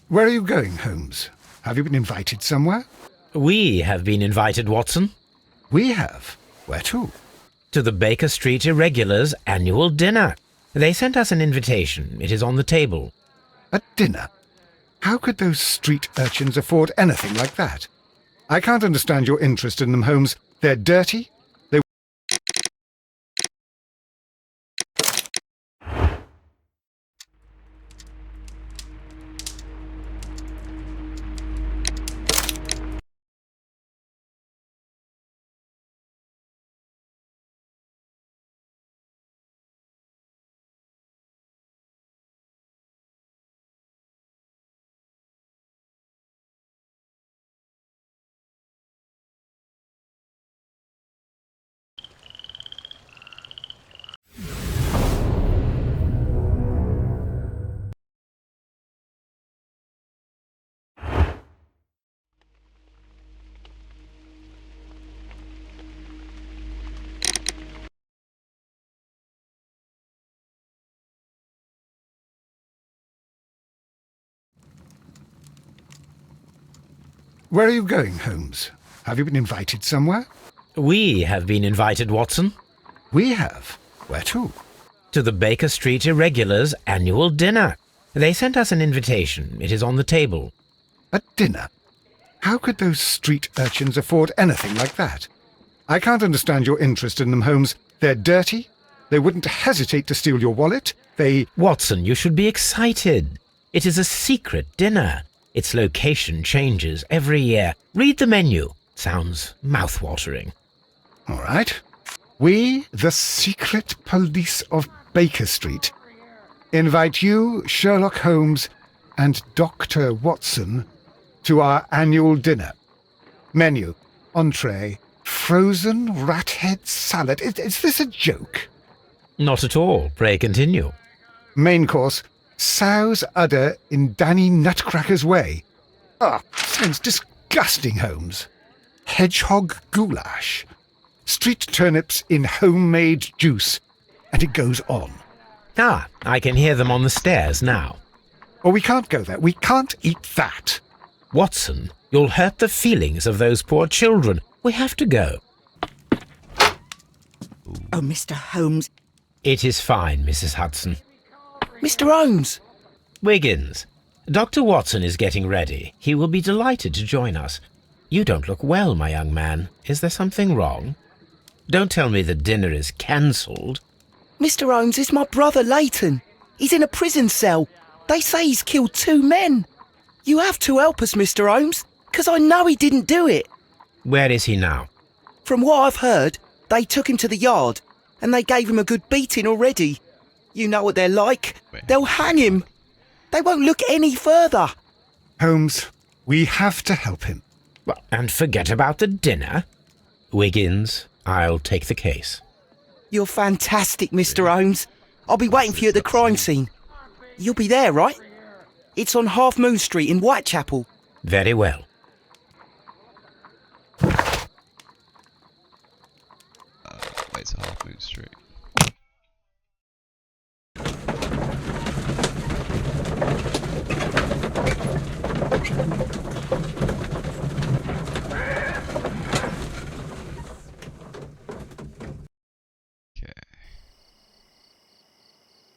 Where are you going, Holmes? Have you been invited somewhere? We have been invited, Watson. We have. Where to? To the Baker Street Irregulars' annual dinner. They sent us an invitation. It is on the table. A dinner? How could those street urchins afford anything like that? I can't understand your interest in them, Holmes. They're dirty. Where are you going, Holmes? Have you been invited somewhere? We have been invited, Watson. We have. Where to? To the Baker Street Irregulars' annual dinner. They sent us an invitation. It is on the table. A dinner? How could those street urchins afford anything like that? I can't understand your interest in them, Holmes. They're dirty. They wouldn't hesitate to steal your wallet. Watson, you should be excited. It is a secret dinner. Its location changes every year. Read the menu. Sounds mouth-watering. All right. We, the secret police of Baker Street, invite you, Sherlock Holmes, and Dr. Watson to our annual dinner. Menu, entree, frozen rat head salad. Is this a joke? Not at all. Pray continue. Main course, sow's udder in Danny Nutcracker's way. Sounds disgusting, Holmes. Hedgehog goulash. Street turnips in homemade juice. And it goes on. I can hear them on the stairs now. Oh, we can't go there. We can't eat that. Watson, you'll hurt the feelings of those poor children. We have to go. Oh, Mr. Holmes. It is fine, Mrs. Hudson. Mr. Holmes! Wiggins, Dr. Watson is getting ready. He will be delighted to join us. You don't look well, my young man. Is there something wrong? Don't tell me the dinner is cancelled. Mr. Holmes is my brother Leighton. He's in a prison cell. They say he's killed 2 men. You have to help us, Mr. Holmes, 'cause I know he didn't do it. Where is he now? From what I've heard, they took him to the yard, and they gave him a good beating already. You know what they're like. They'll hang him. They won't look any further. Holmes, we have to help him. Well, and forget about the dinner. Wiggins, I'll take the case. You're fantastic, Mr. Holmes. I'll be waiting for you at the crime scene. You'll be there, right? It's on Half Moon Street in Whitechapel. Very well. It's Half Moon Street.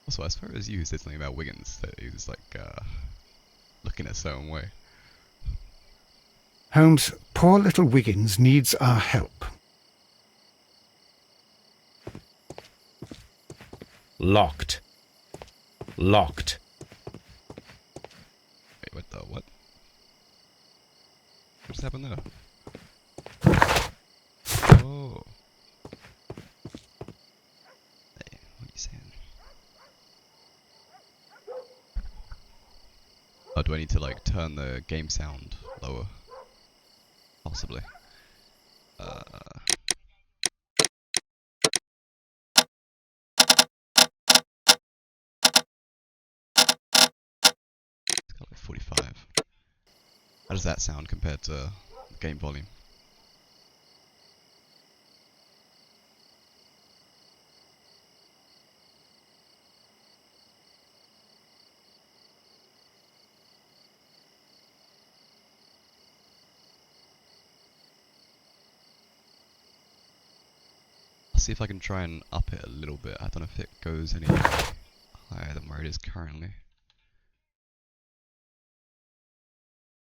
Also, I suppose you said something about Wiggins, that he was like, looking a certain way. Holmes, poor little Wiggins needs our help. Locked. Locked. Wait, what the what? What just happened there? Oh. Hey, what are you saying? Oh, do I need to like turn the game sound lower? Possibly. It's got like 45. How does that sound compared to the game volume? see if I can try and up it a little bit. I don't know if it goes any higher than where it is currently.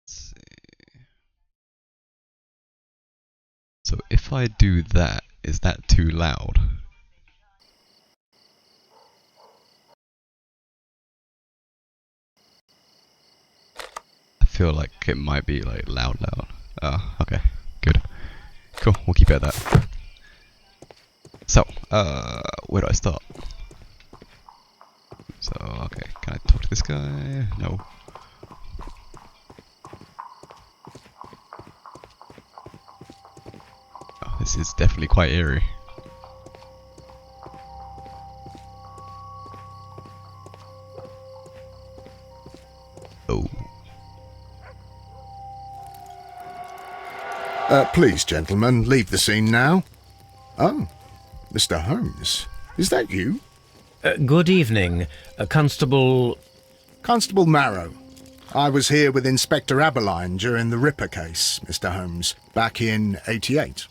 Let's see. So if I do that, is that too loud? I feel like it might be like loud. Oh, okay, good. Cool, we'll keep it at that. So, where do I start? So, okay, can I talk to this guy? No. Oh, this is definitely quite eerie. Oh. Please, gentlemen, leave the scene now. Oh, Mr. Holmes, is that you? Good evening, Constable... Constable Marrow. I was here with Inspector Aberline during the Ripper case, Mr. Holmes, back in '88.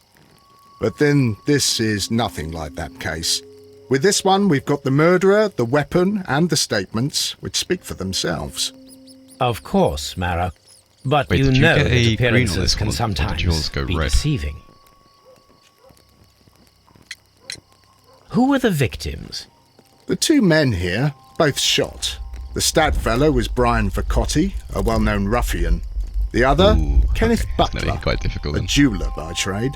But then this is nothing like that case. With this one, we've got the murderer, the weapon, and the statements, which speak for themselves. Of course, Marrow. But Wait, you did you know get that a green on appearances this can one, or did sometimes yours go be red? deceiving. Who were the victims? The two men here, both shot. The stout fellow was Brian Vercotti, a well-known ruffian. The other, Ooh, Kenneth okay, that's gonna Butler, be quite difficult a then. jeweller by trade.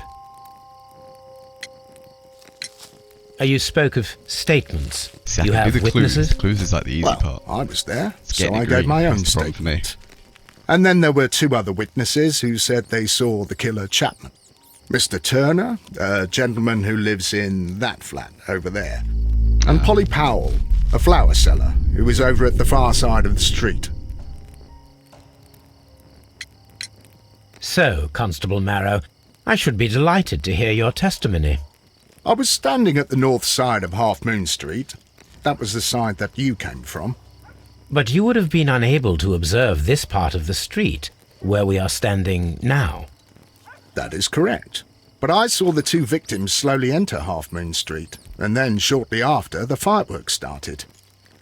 You spoke of statements. See, I You can have do the witnesses? clues. Clues is like the easy Well, part. I was there, It's so getting I it gave green. my own That's the problem for me. statement. And then there were two other witnesses who said they saw the killer Chapman. Mr. Turner, a gentleman who lives in that flat over there. And Polly Powell, a flower seller, who was over at the far side of the street. So, Constable Marrow, I should be delighted to hear your testimony. I was standing at the north side of Half Moon Street. That was the side that you came from. But you would have been unable to observe this part of the street, where we are standing now. That is correct. But I saw the two victims slowly enter Half Moon Street, and then shortly after, the fireworks started.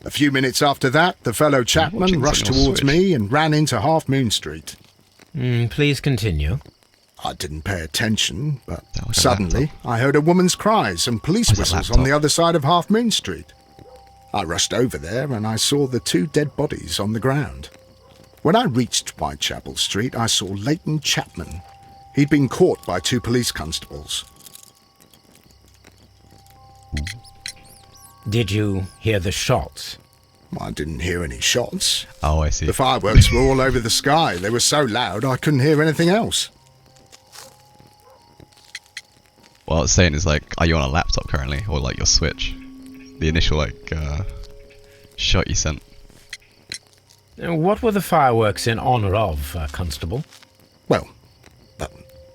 A few minutes after that, the fellow Chapman watching rushed signal towards switch. me and ran into Half Moon Street. Please continue. I didn't pay attention, but That was a suddenly laptop. I heard a woman's cries and police Was it a whistles on the laptop? other side of Half Moon Street. I rushed over there and I saw the two dead bodies on the ground. When I reached Whitechapel Street, I saw Leighton Chapman. He'd been caught by two police constables. Did you hear the shots? I didn't hear any shots. Oh, I see. The fireworks were all over the sky. They were so loud I couldn't hear anything else. What I was saying is like, are you on a laptop currently, or like your Switch? The initial like shot you sent. What were the fireworks in honor of, Constable? Well,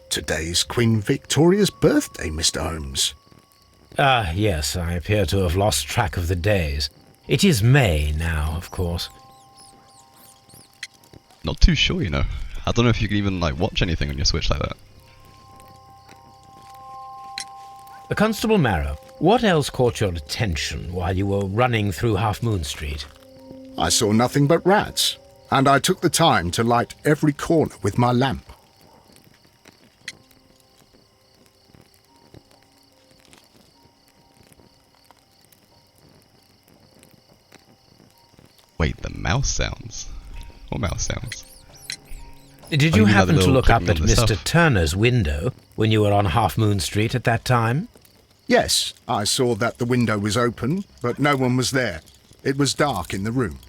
today's Queen Victoria's birthday, Mr. Holmes. Ah, yes, I appear to have lost track of the days. It is May now, of course. Not too sure, you know. I don't know if you can even like watch anything on your Switch like that. Constable Marrow, what else caught your attention while you were running through Half Moon Street? I saw nothing but rats, and I took the time to light every corner with my lamp. Wait, the mouse sounds? What mouse sounds? Did Oh, you you mean like happen the to little look up clicking at on the Mr. stuff? Turner's window when you were on Half Moon Street at that time? Yes, I saw that the window was open, but no one was there. It was dark in the room.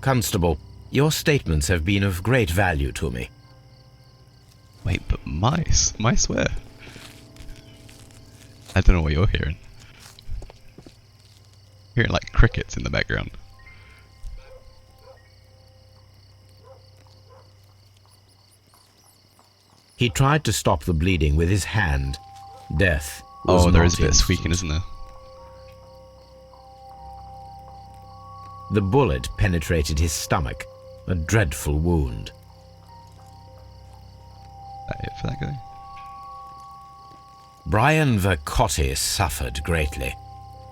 Constable, your statements have been of great value to me. Wait, but mice? Mice where? I don't know what you're hearing. Hearing like crickets in the background. He tried to stop the bleeding with his hand. Death was Oh, there not is a bit of instant. squeaking, isn't there? The bullet penetrated his stomach, a dreadful wound. That it for that guy? Brian Vercotti suffered greatly.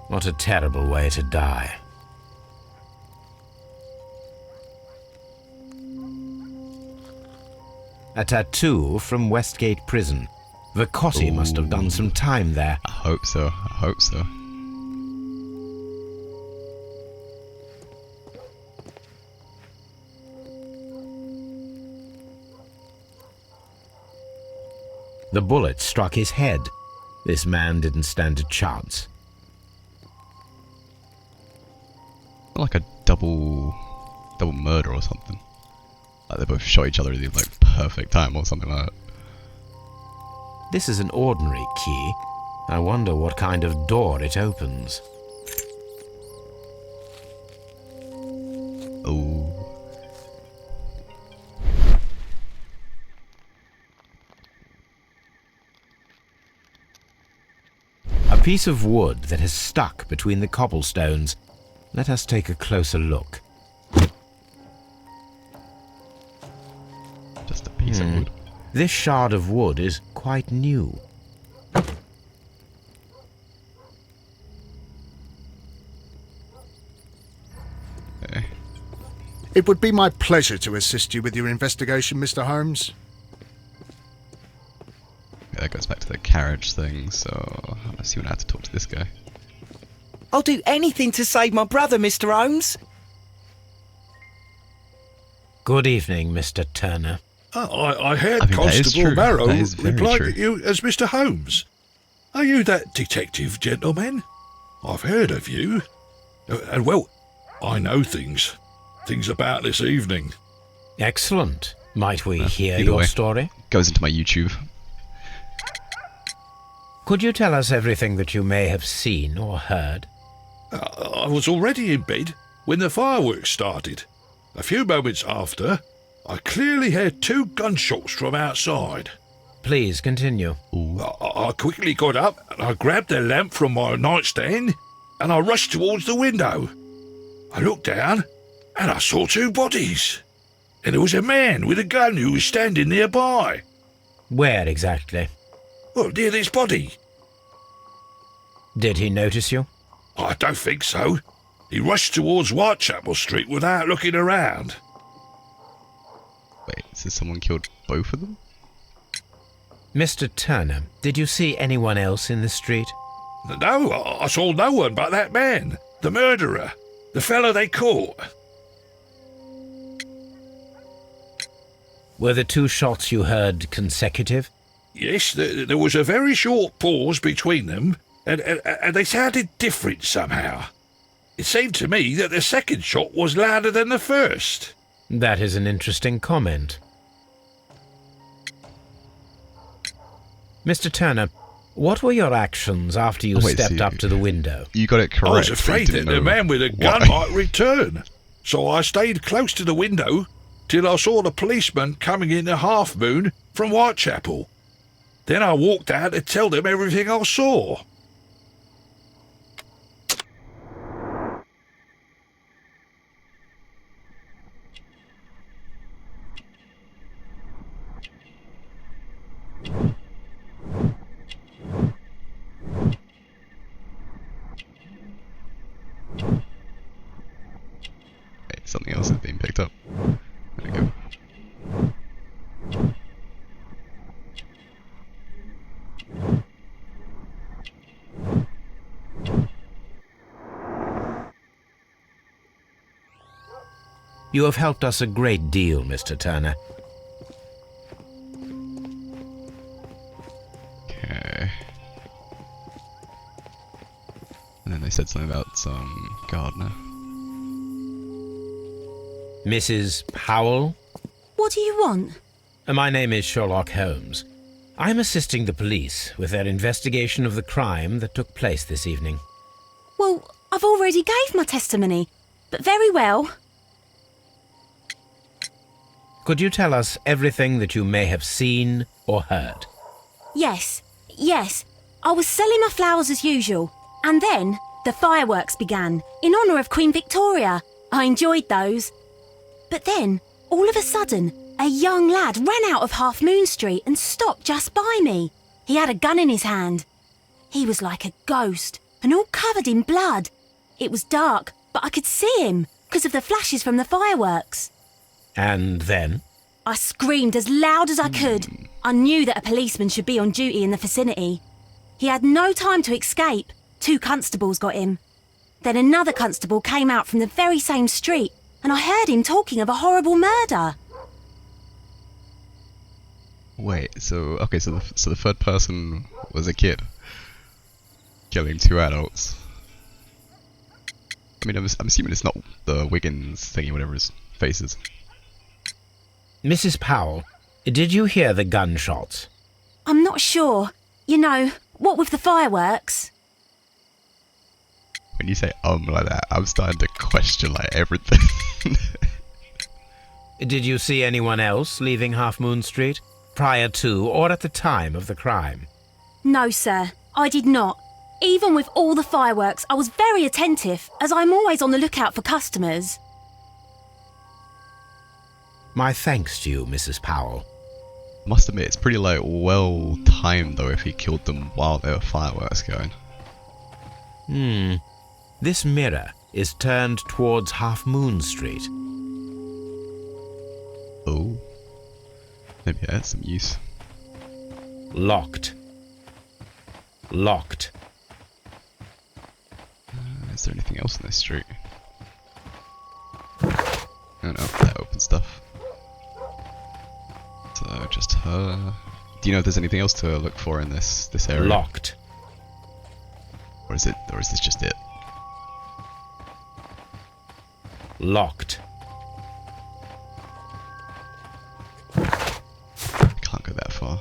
What a terrible way to die. A tattoo from Westgate Prison. Vercotti must have done some time there. I hope so. I hope so. The bullet struck his head. This man didn't stand a chance. Like a double murder or something. Like they both shot each other at the like perfect time or something like that. This is an ordinary key. I wonder what kind of door it opens. Oh. A piece of wood that has stuck between the cobblestones. Let us take a closer look. Just a piece of wood. This shard of wood is quite new. Okay. It would be my pleasure to assist you with your investigation, Mr. Holmes. Yeah, that goes back to the carriage thing, so I see when I have to talk to this guy. I'll do anything to save my brother, Mr. Holmes. Good evening, Mr. Turner. I heard I think that is Constable true. Barrow That is very replied true. to you as Mr. Holmes. Are you that detective gentleman? I've heard of you. And well, I know things about this evening. Excellent. Might we hear either your way. story? Goes into my YouTube. Could you tell us everything that you may have seen or heard? I was already in bed when the fireworks started. A few moments after, I clearly heard 2 gunshots from outside. Please continue. I quickly got up and I grabbed the lamp from my nightstand and I rushed towards the window. I looked down and I saw 2 bodies. And there was a man with a gun who was standing nearby. Where exactly? Well, near this body. Did he notice you? I don't think so. He rushed towards Whitechapel Street without looking around. Wait, so someone killed both of them? Mr. Turner, did you see anyone else in the street? No, I saw no one but that man, the murderer, the fellow they caught. Were the 2 shots you heard consecutive? Yes, there was a very short pause between them, and they sounded different somehow. It seemed to me that the second shot was louder than the first. That is an interesting comment. Mr. Turner, what were your actions after you stepped up to the window? You got it correct. I was but you afraid that didn't the know man with a gun why. might return, so I stayed close to the window till I saw the policeman coming in the Half Moon from Whitechapel. Then I walked out to tell them everything I saw. Wait, something else is being picked up. There we go. You have helped us a great deal, Mr. Turner. Okay. And then they said something about some gardener. Mrs. Powell? What do you want? My name is Sherlock Holmes. I'm assisting the police with their investigation of the crime that took place this evening. Well, I've already gave my testimony, but very well. Could you tell us everything that you may have seen or heard? Yes. I was selling my flowers as usual, and then the fireworks began in honour of Queen Victoria. I enjoyed those. But then, all of a sudden, a young lad ran out of Half Moon Street and stopped just by me. He had a gun in his hand. He was like a ghost and all covered in blood. It was dark, but I could see him because of the flashes from the fireworks. And then? I screamed as loud as I could. I knew that a policeman should be on duty in the vicinity. He had no time to escape. 2 constables got him. Then another constable came out from the very same street, and I heard him talking of a horrible murder. Wait, so the third person was a kid killing 2 adults. I mean, I'm assuming it's not the Wiggins thingy, whatever his face is. Mrs. Powell, did you hear the gunshots? I'm not sure. You know, what with the fireworks? When you say like that, I'm starting to question like everything. Did you see anyone else leaving Half Moon Street, prior to or at the time of the crime? No, sir, I did not. Even with all the fireworks, I was very attentive, as I'm always on the lookout for customers. My thanks to you, Mrs. Powell. Must admit, it's pretty like well timed though if he killed them while there were fireworks going. This mirror is turned towards Half Moon Street. Oh. Maybe that has some use. Locked. Locked. Is there anything else in this street? Oh no, that opens stuff. So just her. Do you know if there's anything else to look for in this area? Locked. Or is this just it? Locked. Can't go that far.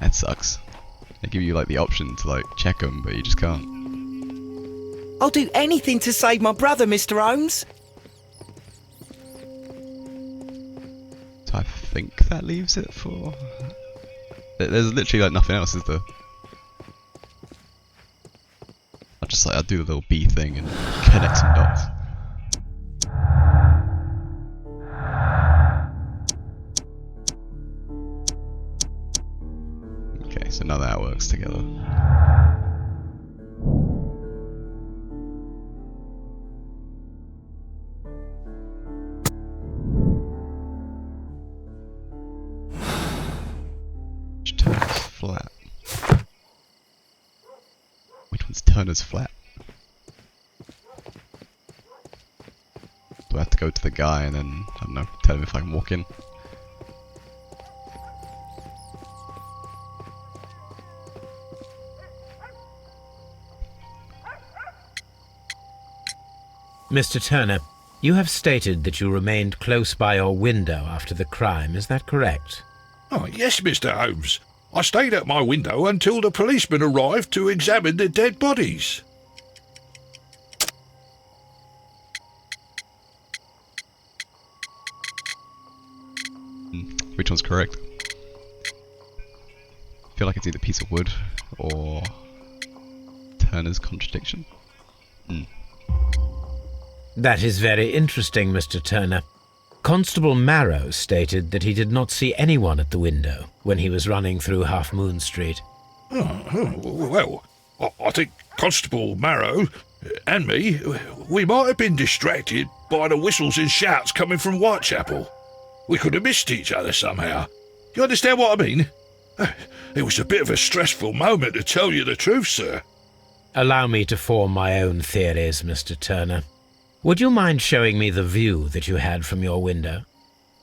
That sucks. They give you like the option to like check them, but you just can't. I'll do anything to save my brother, Mr. Holmes. So I think that leaves it for... There's literally like nothing else, is there? I'll do the little bee thing and connect some dots. Okay, so now that works together. Which turns flat? Which one's Turner's flat? Do I have to go to the guy and then, I don't know, tell him if I can walk in? Mr. Turner, you have stated that you remained close by your window after the crime, is that correct? Oh, yes, Mr. Holmes. I stayed at my window until the policeman arrived to examine the dead bodies. Which one's correct? I feel like it's either piece of wood or Turner's contradiction. That is very interesting, Mr. Turner. Constable Marrow stated that he did not see anyone at the window when he was running through Half Moon Street. Well, I think Constable Marrow and me, we might have been distracted by the whistles and shouts coming from Whitechapel. We could have missed each other somehow. You understand what I mean? It was a bit of a stressful moment, to tell you the truth, sir. Allow me to form my own theories, Mr. Turner. Would you mind showing me the view that you had from your window?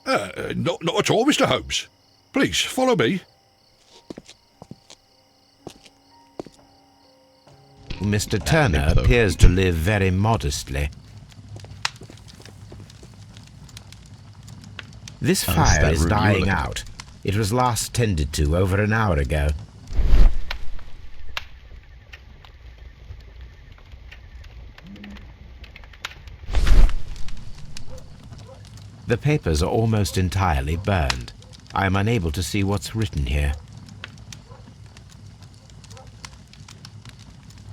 Not at all, Mr. Holmes. Please, follow me. Mr. Turner appears to live very modestly. This fire is dying out. It was last tended to over an hour ago. The papers are almost entirely burned. I am unable to see what's written here.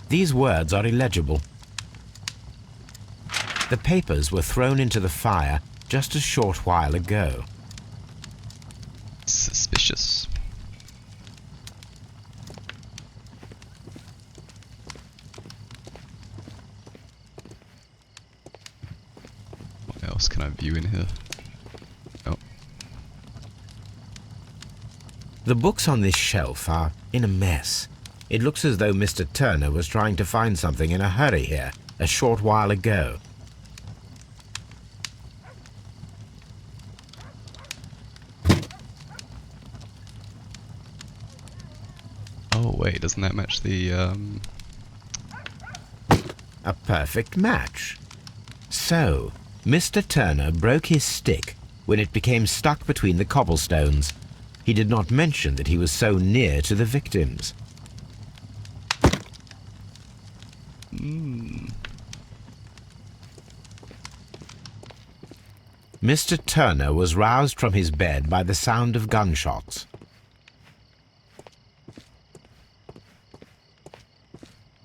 These words are illegible. The papers were thrown into the fire just a short while ago. Suspicious. What else can I view in here? Oh. The books on this shelf are in a mess. It looks as though Mr. Turner was trying to find something in a hurry here a short while ago. Oh wait, doesn't that match the A perfect match. So, Mr. Turner broke his stick when it became stuck between the cobblestones. He did not mention that he was so near to the victims. Mr. Turner was roused from his bed by the sound of gunshots.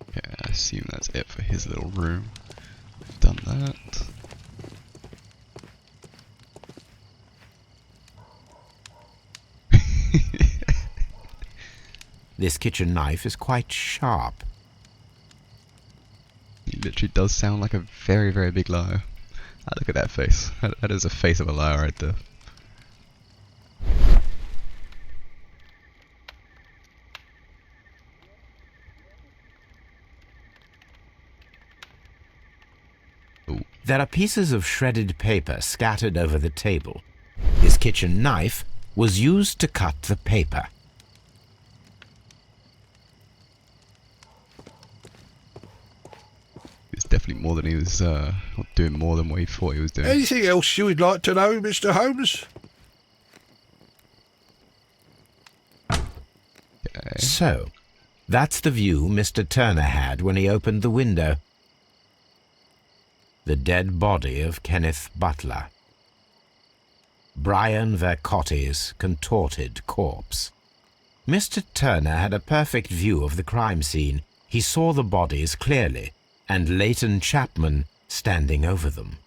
Okay, I assume that's it for his little room. We've done that. This kitchen knife is quite sharp. He literally does sound like a very, very big liar. Ah, look at that face. That is a face of a liar right there. Ooh. There are pieces of shredded paper scattered over the table. His kitchen knife was used to cut the paper. It's definitely more than he was doing more than what he thought he was doing. Anything else you would like to know, Mr. Holmes? Okay. So, that's the view Mr. Turner had when he opened the window. The dead body of Kenneth Butler. Brian Vercotti's contorted corpse. Mr. Turner had a perfect view of the crime scene. He saw the bodies clearly, and Leighton Chapman standing over them.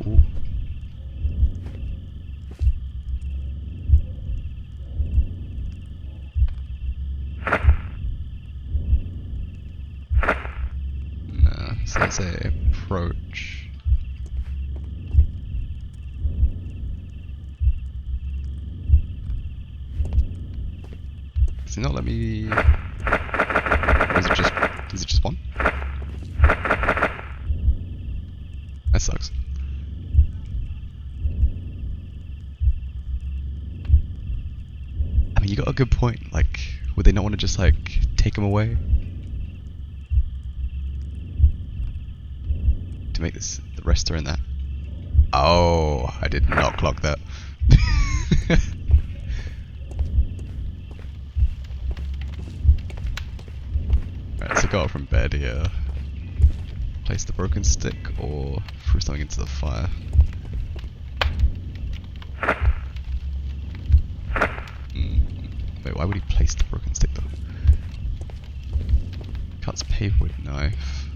Ooh. Nah, so let's say approach. Does it not let me? Or is it just one? That sucks. I mean, you got a good point. Like, would they not want to just like take him away to make this the rest are in that? Oh, I did not clock that. Alright, so go up from bed here. Place the broken stick or throw something into the fire. Wait, why would he place the broken stick though? Cuts paper with knife.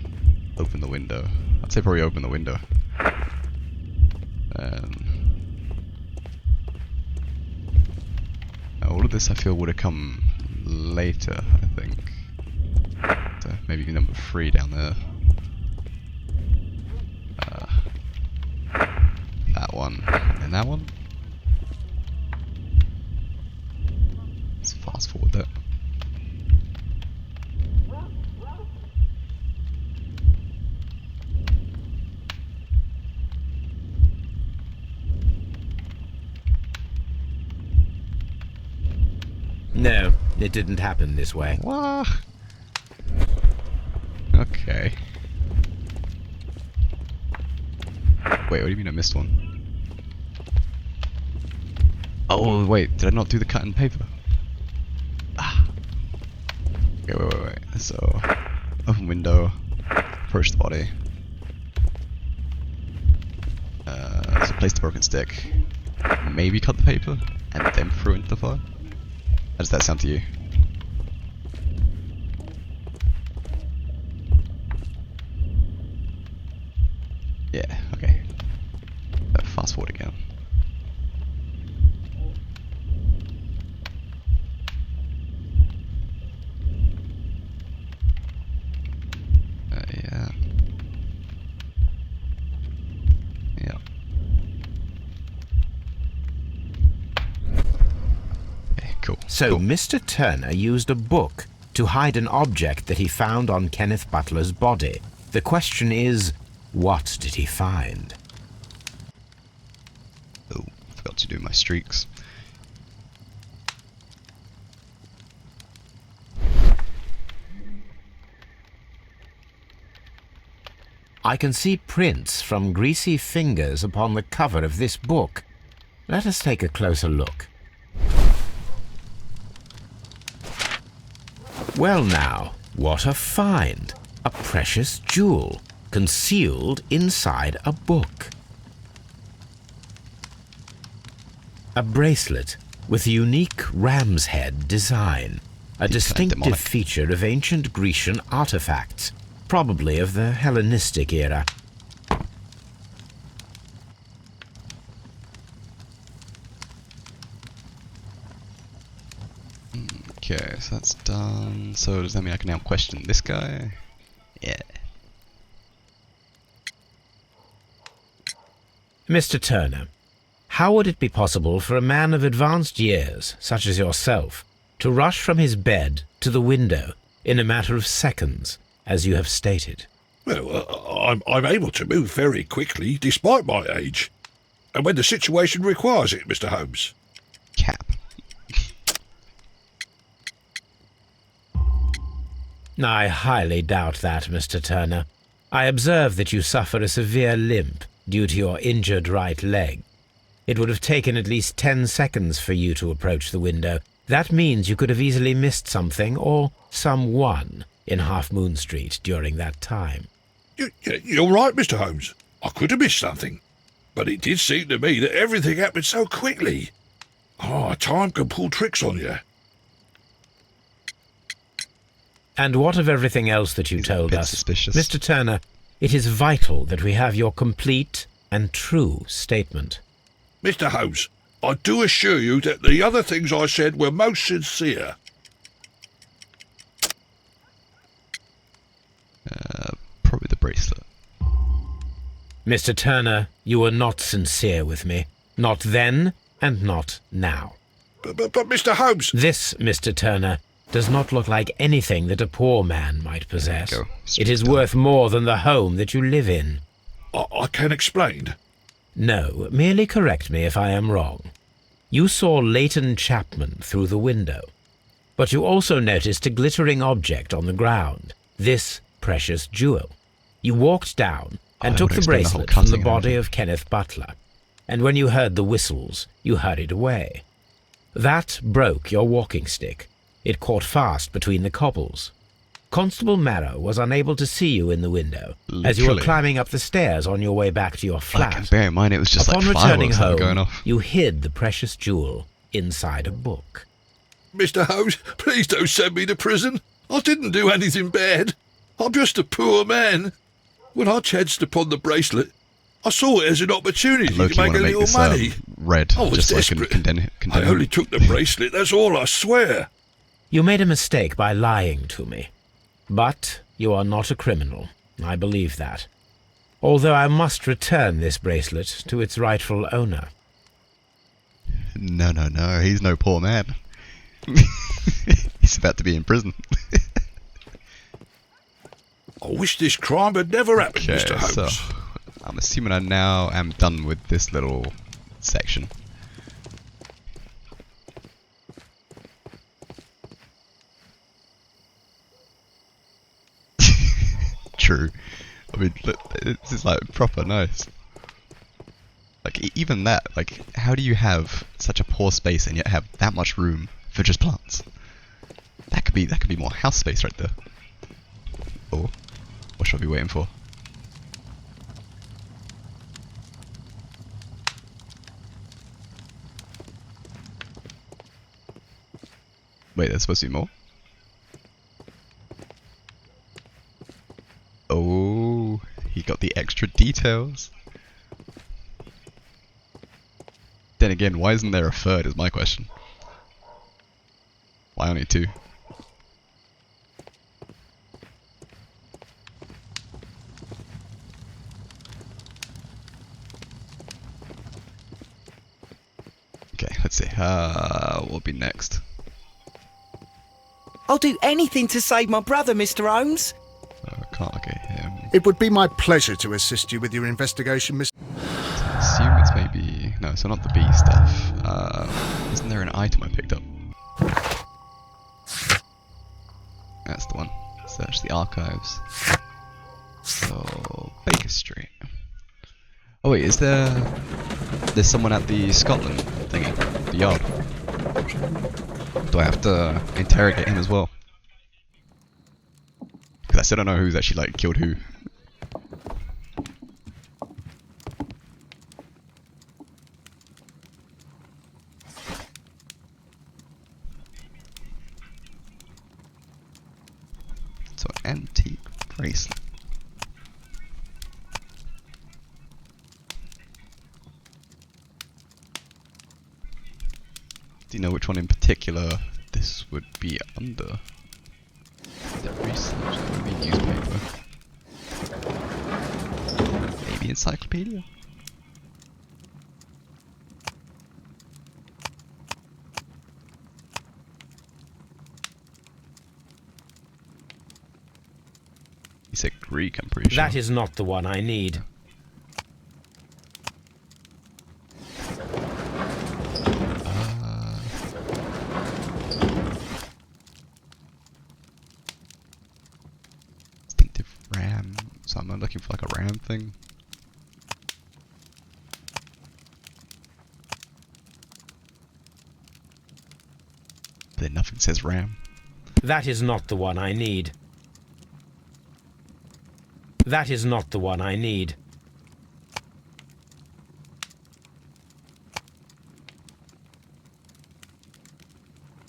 Open the window. I'd say probably open the window. Now all of this I feel would have come later, I think. So maybe number 3 down there. That one, and that one. Let's fast forward that. No, it didn't happen this way. What? Okay. Wait, what do you mean I missed one? Oh, wait, did I not do the cut and paper? Ah. Okay, wait. So, open window, approach the body. So place the broken stick. Maybe cut the paper, and then throw it into the fire? How does that sound to you? So Mr. Turner used a book to hide an object that he found on Kenneth Butler's body. The question is, what did he find? Oh, forgot to do my streaks. I can see prints from greasy fingers upon the cover of this book. Let us take a closer look. Well now, what a find! A precious jewel, concealed inside a book. A bracelet with a unique ram's head design, a distinctive feature of ancient Grecian artifacts, probably of the Hellenistic era. Okay, so that's done. So does that mean I can now question this guy? Yeah. Mr. Turner, how would it be possible for a man of advanced years, such as yourself, to rush from his bed to the window in a matter of seconds, as you have stated? Well, I'm able to move very quickly, despite my age. And when the situation requires it, Mr. Holmes. Cap. I highly doubt that, Mr. Turner. I observe that you suffer a severe limp due to your injured right leg. It would have taken at least 10 seconds for you to approach the window. That means you could have easily missed something or someone in Half Moon Street during that time. You're right, Mr. Holmes. I could have missed something. But it did seem to me that everything happened so quickly. Time can pull tricks on you. And what of everything else that you He's told a bit us? suspicious. Mr. Turner, it is vital that we have your complete and true statement. Mr. Holmes, I do assure you that the other things I said were most sincere. Probably the bracelet. Mr. Turner, you were not sincere with me. Not then, and not now. But Mr. Holmes... This, Mr. Turner, does not look like anything that a poor man might possess. Go. It is worth more than the home that you live in. I can explain. No, merely correct me if I am wrong. You saw Leighton Chapman through the window, but you also noticed a glittering object on the ground, this precious jewel. You walked down and took the bracelet from the body of Kenneth Butler, and when you heard the whistles, you hurried away. That broke your walking stick. It caught fast between the cobbles. Constable Marrow was unable to see you in the window as you were climbing up the stairs on your way back to your flat. And bear in mind, it was just Upon like returning fireworks home, going off. you hid the precious jewel inside a book. Mr. Holmes, please don't send me to prison. I didn't do anything bad. I'm just a poor man. When I chanced upon the bracelet, I saw it as an opportunity to make a little money. Red, I was just desperate. so I can I only took the bracelet, that's all, I swear. You made a mistake by lying to me. But you are not a criminal. I believe that. Although I must return this bracelet to its rightful owner. No, he's no poor man. He's about to be in prison. I wish this crime had never happened, Okay, Mr. Holmes. so I'm assuming I now am done with this little section. True. I mean, this is like proper nice. Like even that, like how do you have such a poor space and yet have that much room for just plants? That could be more house space right there. Oh, what should I be waiting for? Wait, there's supposed to be more? Oh, he got the extra details. Then again, why isn't there a third is my question. Why only two? Okay, let's see. What'll be next? I'll do anything to save my brother, Mr. Holmes. I can't look at him. It would be my pleasure to assist you with your investigation, Mr. I assume it's maybe... No, so not the B stuff. Isn't there an item I picked up? That's the one. Search the archives. So, Baker Street. Oh wait, is there... There's someone at the Scotland thingy, the yard. Do I have to interrogate him as well? Because I still don't know who's actually like killed who. So, antique bracelet. Do you know which one in particular this would be under? The research, that would be newspaper. Maybe encyclopedia? You said Greek, I'm pretty sure. That is not the one I need. So I'm looking for like a RAM thing. But then nothing says RAM. That is not the one I need. That is not the one I need.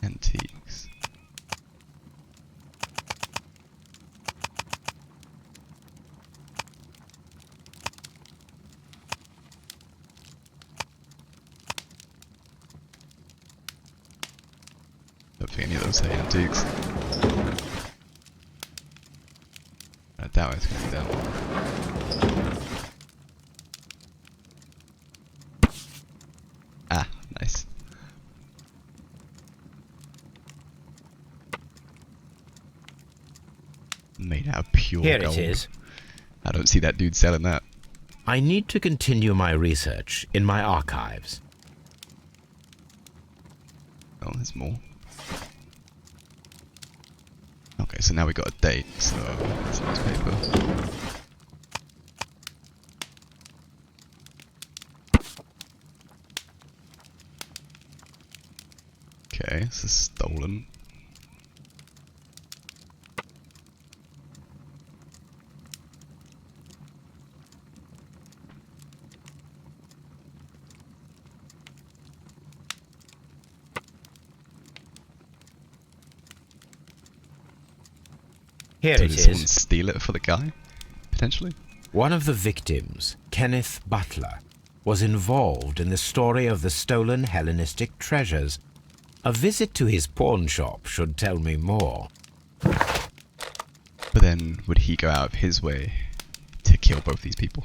Antiques. Don't think any of those say antiques. I doubt it's gonna be that one. Ah, nice. Made out of pure Here gold. it is. I don't see that dude selling that. I need to continue my research in my archives. Oh, there's more. Okay, so now we got a date, so that's a newspaper. Okay, this is stolen. Here So it did someone is. steal it for the guy? Potentially? One of the victims, Kenneth Butler, was involved in the story of the stolen Hellenistic treasures. A visit to his pawn shop should tell me more. But then, would he go out of his way to kill both these people?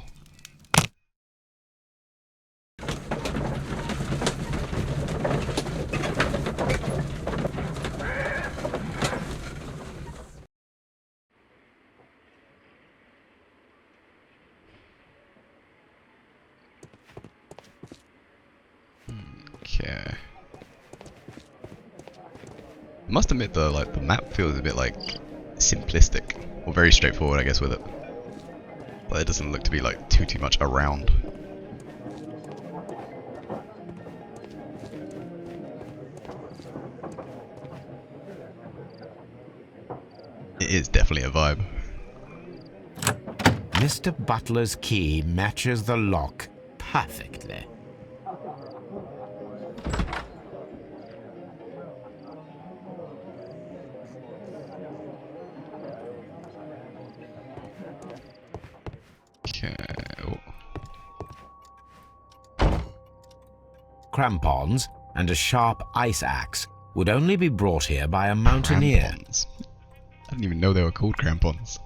Okay. I must admit though, like the map feels a bit like simplistic, or very straightforward I guess with it. But it doesn't look to be like too much around. It is definitely a vibe. Mr. Butler's key matches the lock perfectly. Okay. Oh. Crampons and a sharp ice axe would only be brought here by a mountaineer. Crampons. I didn't even know they were called crampons.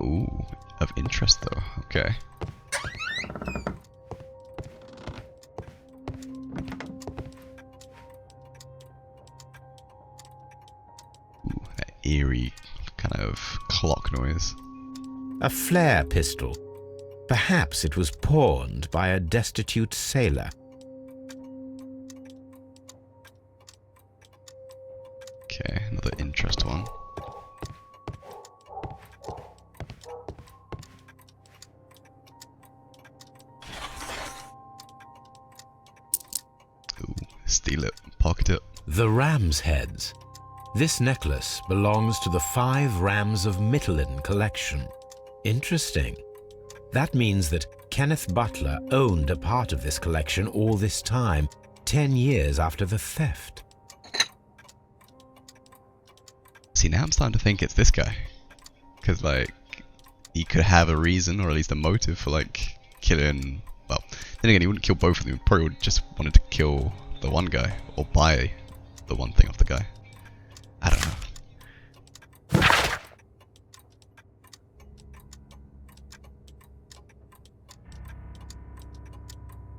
Ooh, of interest though. Okay. eerie kind of clock noise. A flare pistol. Perhaps it was pawned by a destitute sailor. Okay, another interest one. Ooh, steal it, pocket it. The ram's heads. This necklace belongs to the 5 Rams of Mittelin collection. Interesting. That means that Kenneth Butler owned a part of this collection all this time, 10 years after the theft. See, now I'm starting to think it's this guy. Because, like, he could have a reason, or at least a motive for, like, killing... Well, then again, he wouldn't kill both of them. He probably would just wanted to kill the one guy, or buy the one thing off the guy. I don't know.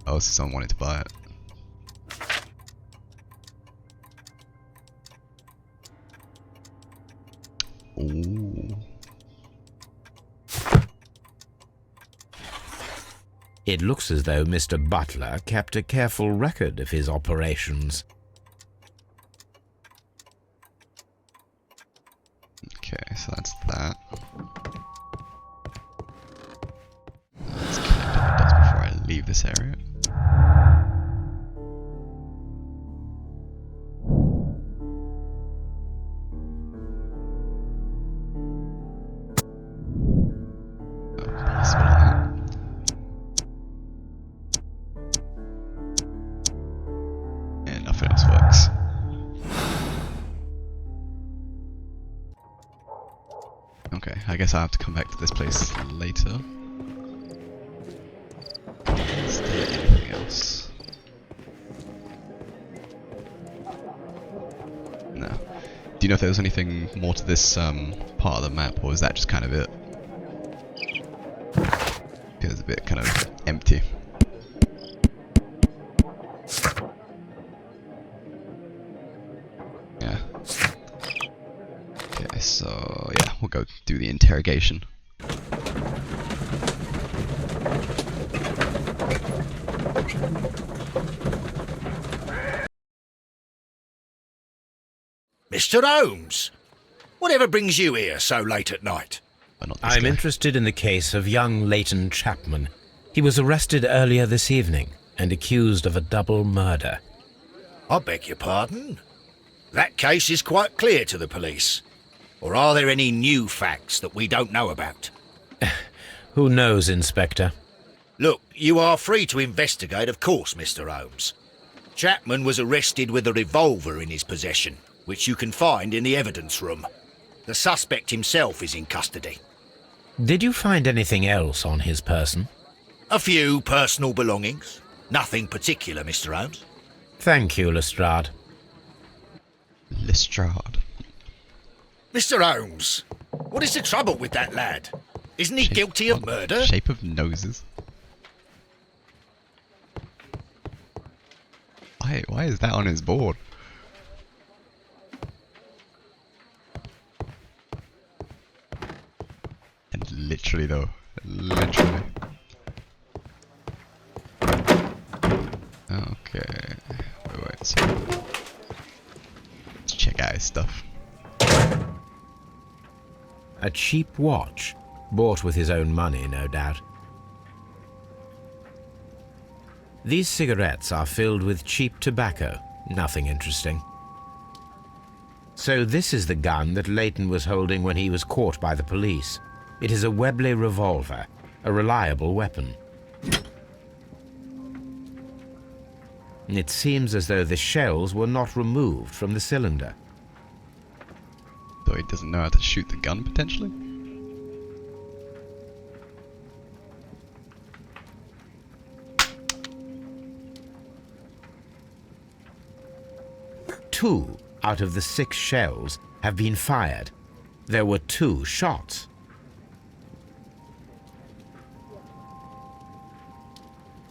Oh, someone wanted to buy it. Ooh. It looks as though Mr. Butler kept a careful record of his operations. Okay, so that's that. Let's collect all the dust before I leave this area. I guess I'll have to come back to this place later. Is there anything else? No. Do you know if there was anything more to this part of the map, or is that just kind of it? Feels a bit kind of empty. Yeah. Okay, so yeah, we'll go do the interrogation. Mr. Holmes, whatever brings you here so late at night? I'm interested in the case of young Leighton Chapman. He was arrested earlier this evening and accused of a double murder. I beg your pardon? That case is quite clear to the police. Or are there any new facts that we don't know about? Who knows, Inspector? Look, you are free to investigate, of course, Mr. Holmes. Chapman was arrested with a revolver in his possession, which you can find in the evidence room. The suspect himself is in custody. Did you find anything else on his person? A few personal belongings. Nothing particular, Mr. Holmes. Thank you, Lestrade. Lestrade. Mr. Holmes, what is the trouble with that lad? Isn't he guilty of murder? Shape of noses. Why is that on his board? And literally though, literally. Okay, wait, so let's check out his stuff. A cheap watch, bought with his own money, no doubt. These cigarettes are filled with cheap tobacco, nothing interesting. So this is the gun that Leighton was holding when he was caught by the police. It is a Webley revolver, a reliable weapon. It seems as though the shells were not removed from the cylinder. So he doesn't know how to shoot the gun, potentially? Two out of the 6 shells have been fired. There were 2 shots.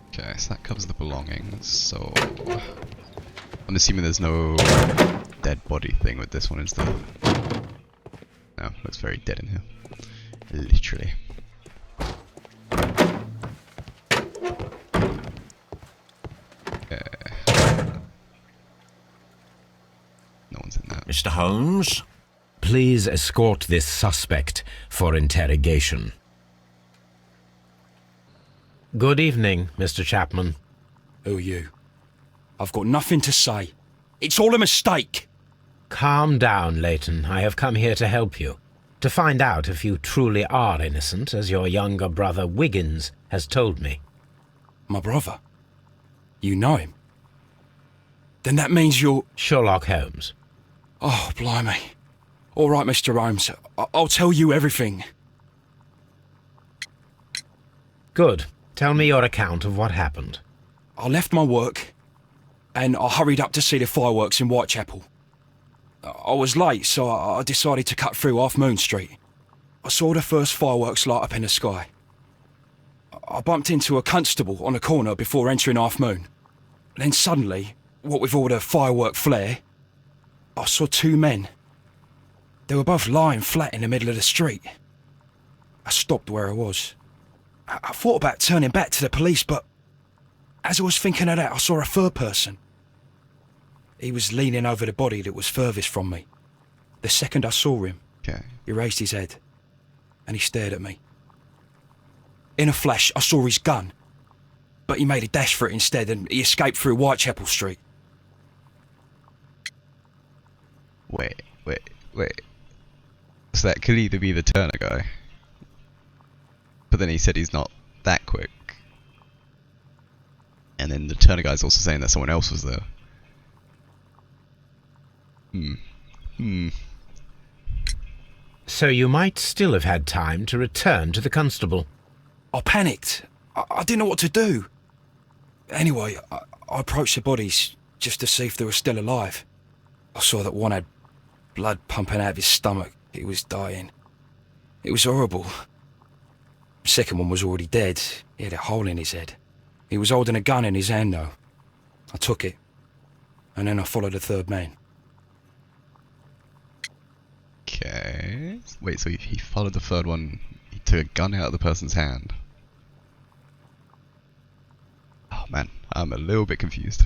Okay, so that covers the belongings, so... I'm assuming there's no dead body thing with this one, is there? No, looks very dead in here. Literally. No one's in that. Mr. Holmes? Please escort this suspect for interrogation. Good evening, Mr. Chapman. Who are you? I've got nothing to say. It's all a mistake. Calm down, Leighton. I have come here to help you. To find out if you truly are innocent, as your younger brother Wiggins has told me. My brother? You know him? Then that means you're... Sherlock Holmes. Oh, blimey. All right, Mr. Holmes. I'll tell you everything. Good. Tell me your account of what happened. I left my work, and I hurried up to see the fireworks in Whitechapel. I was late, so I decided to cut through Half Moon Street. I saw the first fireworks light up in the sky. I bumped into a constable on a corner before entering Half Moon. Then suddenly, what with all the firework flare, I saw two men. They were both lying flat in the middle of the street. I stopped where I was. I thought about turning back to the police, but as I was thinking of that, I saw a third person. He was leaning over the body that was furthest from me. The second I saw him, he raised his head and he stared at me. In a flash, I saw his gun, but he made a dash for it instead and he escaped through Whitechapel Street. Wait. So that could either be the Turner guy, but then he said he's not that quick. And then the Turner guy's also saying that someone else was there. So you might still have had time to return to the constable. I panicked. I didn't know what to do. Anyway, I approached the bodies just to see if they were still alive. I saw that one had blood pumping out of his stomach. He was dying. It was horrible. The second one was already dead. He had a hole in his head. He was holding a gun in his hand though. I took it, and then I followed the third man. Okay. Wait, so he followed the third one, he took a gun out of the person's hand. Oh man, I'm a little bit confused.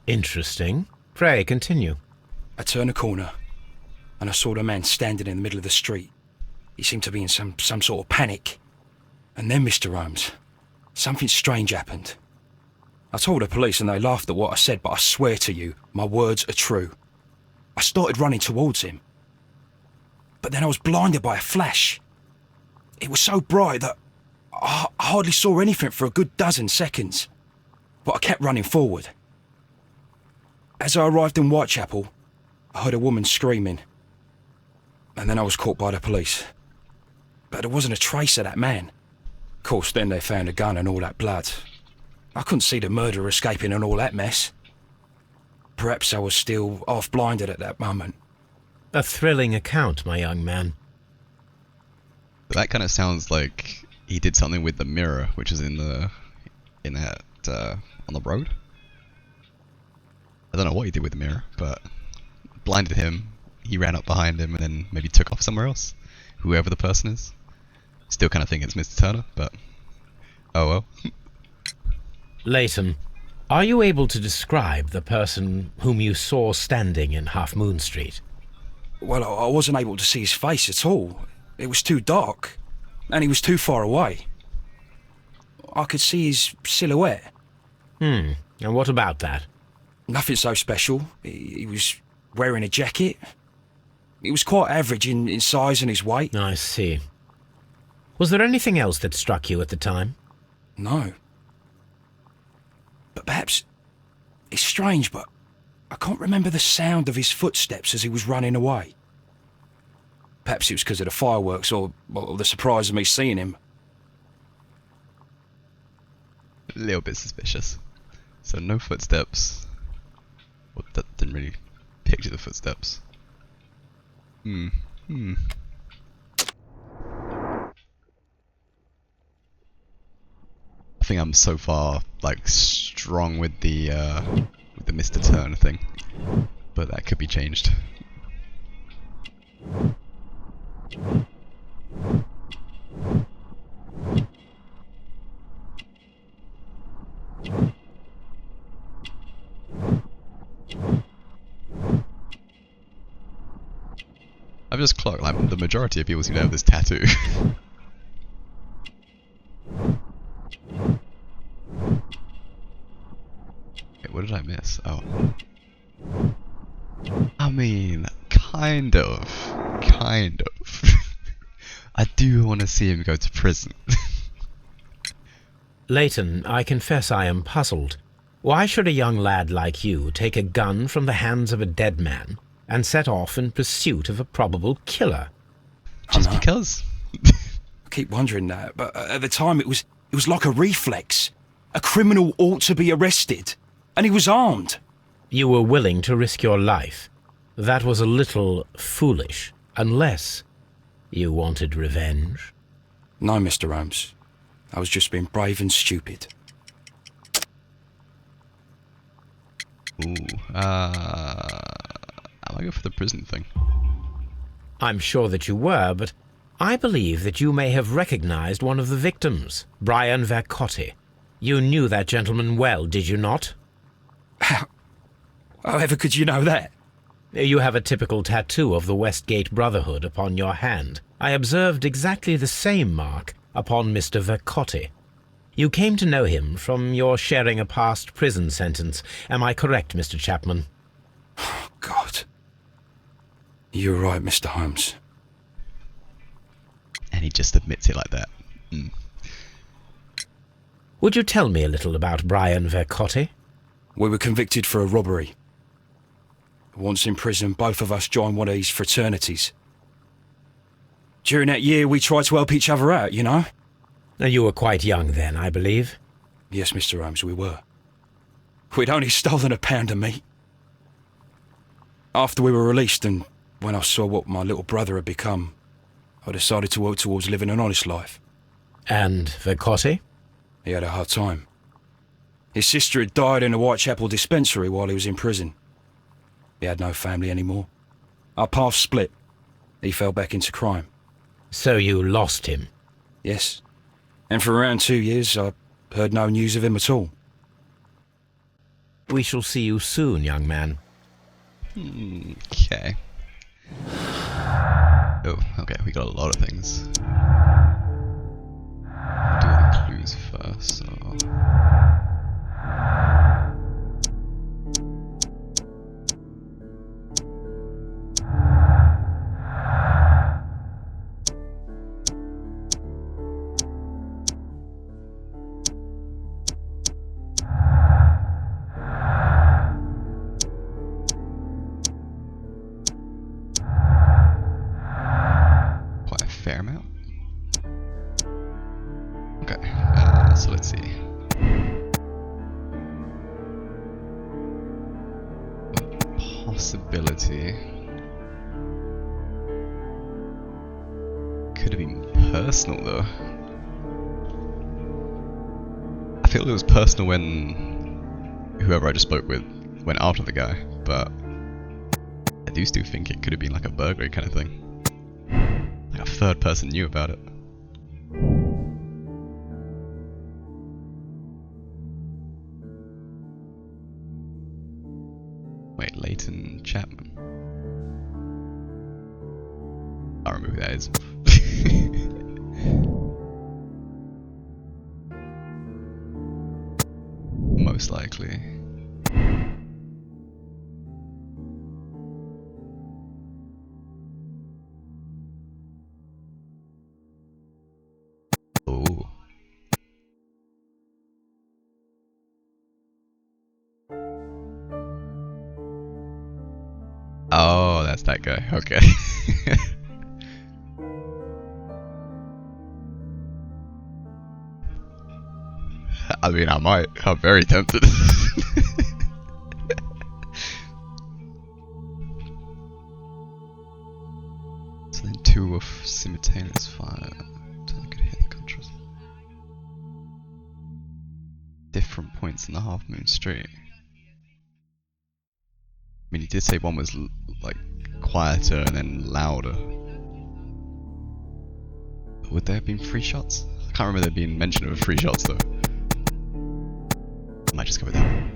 Interesting. Pray, continue. I turned a corner, and I saw the man standing in the middle of the street. He seemed to be in some sort of panic. And then, Mr. Holmes, something strange happened. I told the police and they laughed at what I said, but I swear to you, my words are true. I started running towards him. But then I was blinded by a flash. It was so bright that I hardly saw anything for a good dozen seconds. But I kept running forward. As I arrived in Whitechapel, I heard a woman screaming. And then I was caught by the police. But there wasn't a trace of that man. Of course, then they found a gun and all that blood. I couldn't see the murderer escaping and all that mess. Perhaps I was still half-blinded at that moment. A thrilling account, my young man. That kind of sounds like he did something with the mirror, which is on the road. I don't know what he did with the mirror, but blinded him. He ran up behind him and then maybe took off somewhere else. Whoever the person is. Still kind of think it's Mr. Turner, but oh well. Leighton, are you able to describe the person whom you saw standing in Half Moon Street? Well, I wasn't able to see his face at all. It was too dark, and he was too far away. I could see his silhouette. And what about that? Nothing so special. He was wearing a jacket. He was quite average in size and his weight. I see. Was there anything else that struck you at the time? No. But perhaps it's strange, but I can't remember the sound of his footsteps as he was running away. Perhaps it was because of the fireworks or the surprise of me seeing him. A little bit suspicious. So no footsteps. Well, that didn't really picture the footsteps. I think I'm so far like strong with the Mr. Turner thing, but that could be changed. I've just clocked, like, the majority of people seem to have this tattoo. Wait, what did I miss? Oh. I mean, kind of. I do want to see him go to prison. Leighton, I confess I am puzzled. Why should a young lad like you take a gun from the hands of a dead man and set off in pursuit of a probable killer? Just because. I keep wondering that, but at the time it was like a reflex. A criminal ought to be arrested, and he was armed. You were willing to risk your life. That was a little foolish, unless you wanted revenge. No, Mr. Holmes. I was just being brave and stupid. Ooh, I might go for the prison thing. I'm sure that you were, but I believe that you may have recognized one of the victims, Brian Vercotti. You knew that gentleman well, did you not? However could you know that? You have a typical tattoo of the Westgate Brotherhood upon your hand. I observed exactly the same mark upon Mr. Vercotti. You came to know him from your sharing a past prison sentence. Am I correct, Mr. Chapman? Oh, God. You're right, Mr. Holmes. And he just admits it like that. Mm. Would you tell me a little about Brian Vercotti? We were convicted for a robbery. Once in prison, both of us joined one of these fraternities. During that year, we tried to help each other out, you know? You were quite young then, I believe. Yes, Mr. Holmes, we were. We'd only stolen a pound of meat. After we were released, and when I saw what my little brother had become, I decided to work towards living an honest life. And Vercotti? He had a hard time. His sister had died in a Whitechapel dispensary while he was in prison. He had no family anymore. Our paths split. He fell back into crime. So you lost him? Yes. And for around 2 years, I heard no news of him at all. We shall see you soon, young man. Okay. Oh, okay, we got a lot of things. Do the clues first, so... quite a fair amount. Okay, so let's see. A possibility could have been personal though. I feel it was personal when whoever I just spoke with went after the guy, but I do still think it could have been like a burglary kind of thing. Like a third person knew about it. Wait, Leighton Chapman. I'll remove who that is. Most likely. Oh. Oh, that's that guy. Okay. I mean, I might. I'm very tempted. So then 2 of simultaneous fire. So I could hear the contrast. Different points in the Half Moon Street. I mean, you did say one was like quieter and then louder. Would there have been 3 shots? I can't remember there being mention of 3 shots though. I might just go with that one.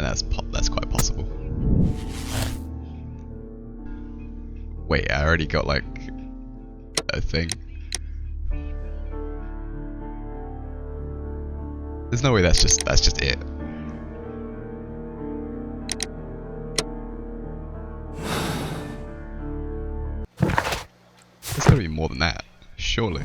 And that's quite possible. Wait, I already got like a thing. There's no way that's just it. There's gotta be more than that, surely.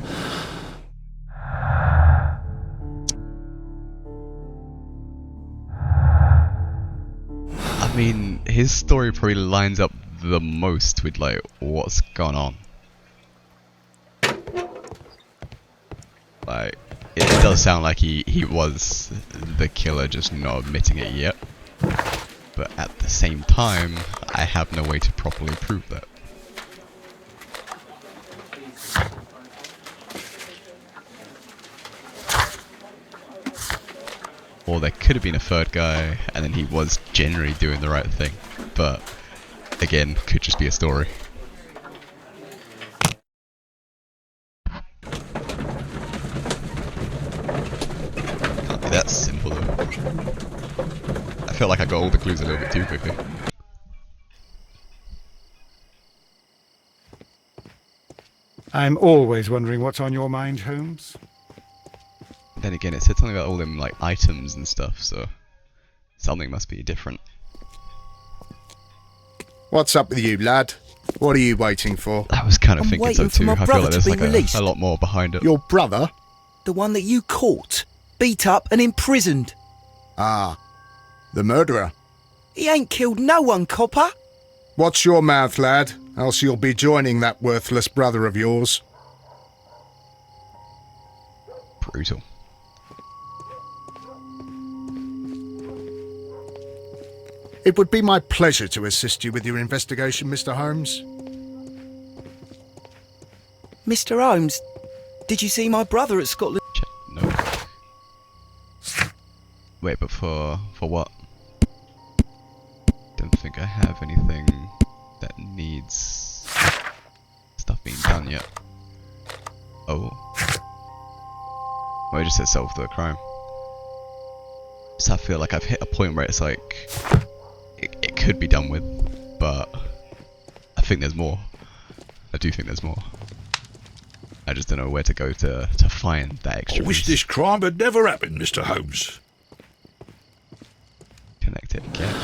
I mean, his story probably lines up the most with like what's gone on. Like, it does sound like he was the killer, just not admitting it yet. But at the same time, I have no way to properly prove that. Or there could have been a third guy, and then he was generally doing the right thing. But, again, could just be a story. Can't be that simple though. I feel like I got all the clues a little bit too quickly. I'm always wondering what's on your mind, Holmes. Then again, it said something about all them like items and stuff, so something must be different. What's up with you, lad? What are you waiting for? I was kind of I'm thinking so waiting for too. my I feel brother like to there's be like released. a lot more behind it. Your brother? The one that you caught, beat up and imprisoned. Ah, the murderer. He ain't killed no one, copper. Watch your mouth, lad, else you'll be joining that worthless brother of yours. Brutal. It would be my pleasure to assist you with your investigation, Mr. Holmes. Mr. Holmes, did you see my brother at Scotland? No. Wait, but for what? Don't think I have anything that needs stuff being done yet. Oh. Well, it just says solve the crime. Just I feel like I've hit a point where it's like it could be done with, but I think there's more. I do think there's more. I just don't know where to go to find that extra I wish piece. this crime had never happened, Mr. Holmes. Connect it again.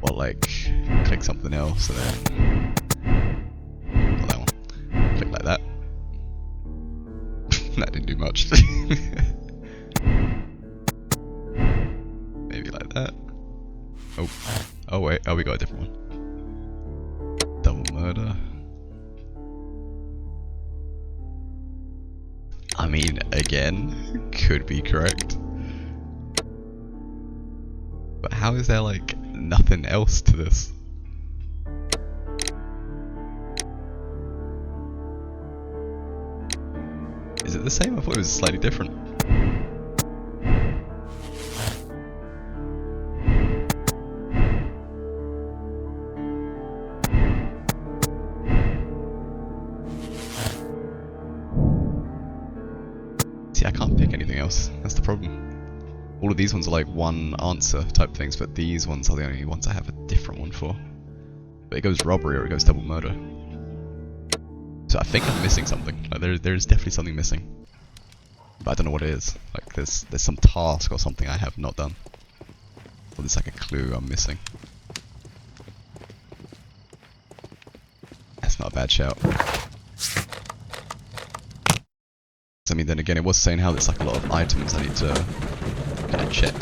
Or like click something else and then not that one. Click like that. That didn't do much. Maybe like that. Oh. Oh wait, oh we got a different one. Double murder. I mean, again, could be correct. But how is there like nothing else to this? Is it the same? I thought it was slightly different. See, I can't pick anything else. That's the problem. All of these ones are like one answer type things, but these ones are the only ones I have a different one for. But it goes robbery or it goes double murder. So I think I'm missing something. Like there's definitely something missing. But I don't know what it is. Like there's some task or something I have not done. Or there's like a clue I'm missing. That's not a bad shout. I mean, then again, it was saying how there's like a lot of items I need to kind of check.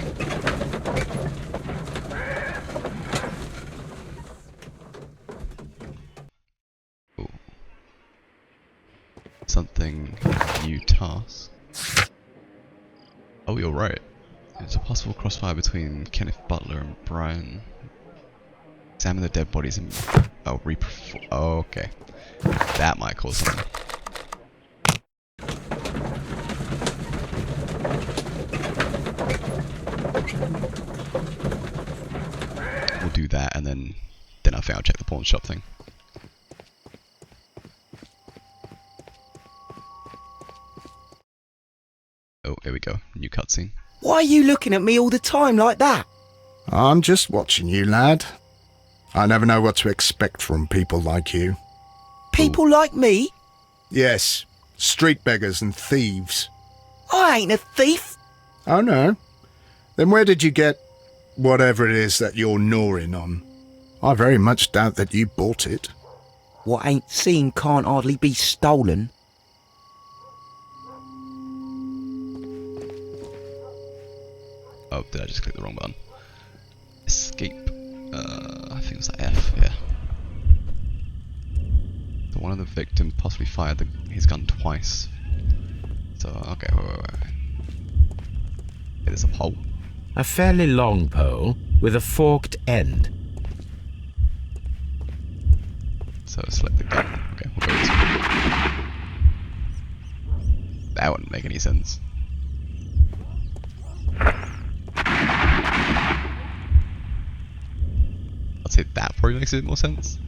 Ooh. Something new task. Oh, you're right. It's a possible crossfire between Kenneth Butler and Brian. Examine the dead bodies and oh, okay. That might cause something. We'll do that, and then I think I'll check the pawn shop thing. Oh, here we go. New cutscene. Why are you looking at me all the time like that? I'm just watching you, lad. I never know what to expect from people like you. People like me? Yes, street beggars and thieves. I ain't a thief. Oh no? Then where did you get whatever it is that you're gnawing on? I very much doubt that you bought it. What ain't seen can't hardly be stolen. Oh, did I just click the wrong button? Escape. I think it was that F, yeah. So one of the victims possibly fired his gun twice. So, okay, wait. It is a pole. A fairly long pole with a forked end. So select the gun. Okay, we'll go this way. That wouldn't make any sense. I'd say that probably makes a bit more sense.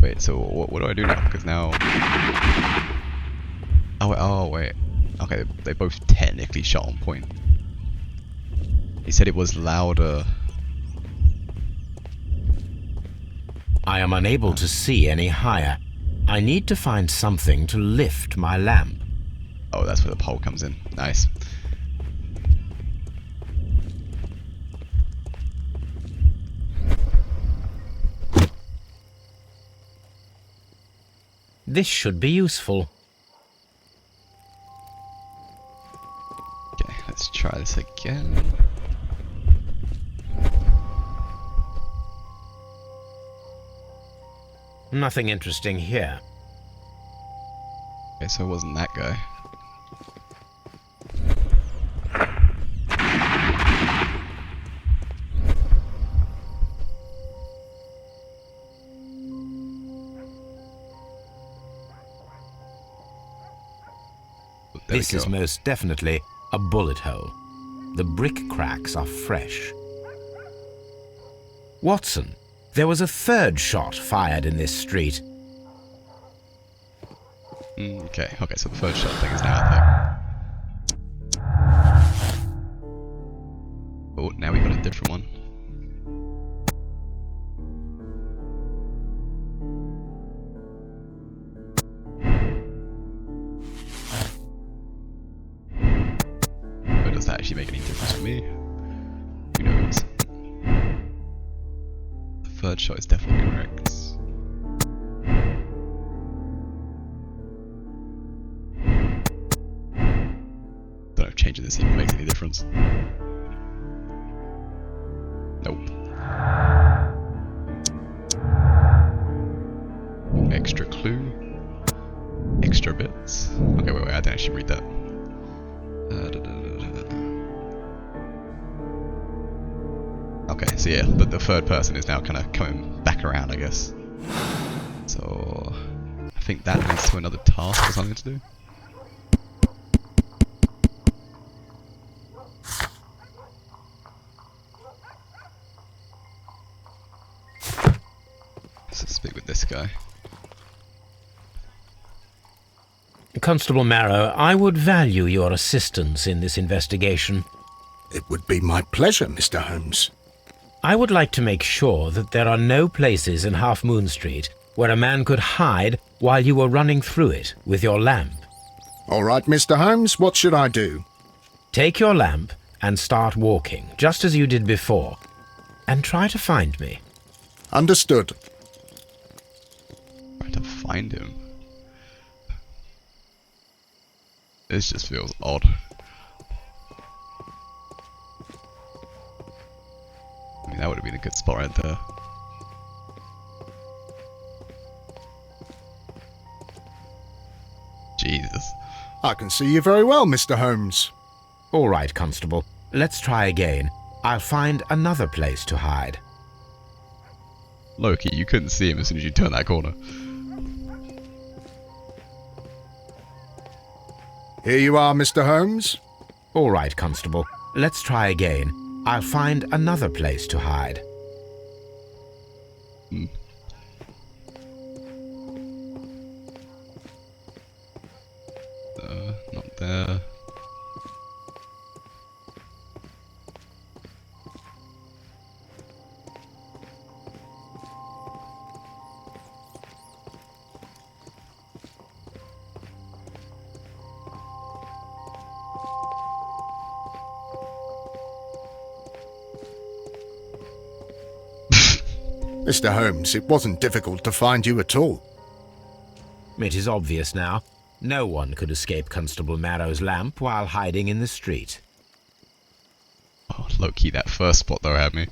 Wait, so what do I do now? Because now... Oh wait. Okay, they both technically shot on point. He said it was louder. I am unable to see any higher. I need to find something to lift my lamp. Oh, that's where the pole comes in. Nice. This should be useful. Okay, let's try this again. Nothing interesting here. Okay, so it wasn't that guy. This is most definitely a bullet hole. The brick cracks are fresh. Watson, there was a third shot fired in this street. Okay, so the third shot thing is now out there. Oh, now we got a different one. But does that actually make any difference for me? Who knows? The third shot is definitely correct. Don't know if changing this even makes any difference. Nope. Extra clue. Extra bits. Okay, wait, I didn't actually read that. Okay, so yeah, the third person is now kind of coming back around, I guess. So, I think that leads to another task or something to do. Let's speak with this guy. Constable Marrow, I would value your assistance in this investigation. It would be my pleasure, Mr. Holmes. I would like to make sure that there are no places in Half Moon Street where a man could hide while you were running through it with your lamp. All right, Mr. Holmes, what should I do? Take your lamp and start walking, just as you did before, and try to find me. Understood. Try to find him. This just feels odd. I mean, that would have been a good spot right there. Jesus. I can see you very well, Mr. Holmes. All right, Constable. Let's try again. I'll find another place to hide. Loki, you couldn't see him as soon as you turned that corner. Here you are, Mr. Holmes. All right, Constable. Let's try again. I'll find another place to hide. Not there. Mr. Holmes, it wasn't difficult to find you at all. It is obvious now. No one could escape Constable Marrow's lamp while hiding in the street. Oh, low-key, that first spot though had me.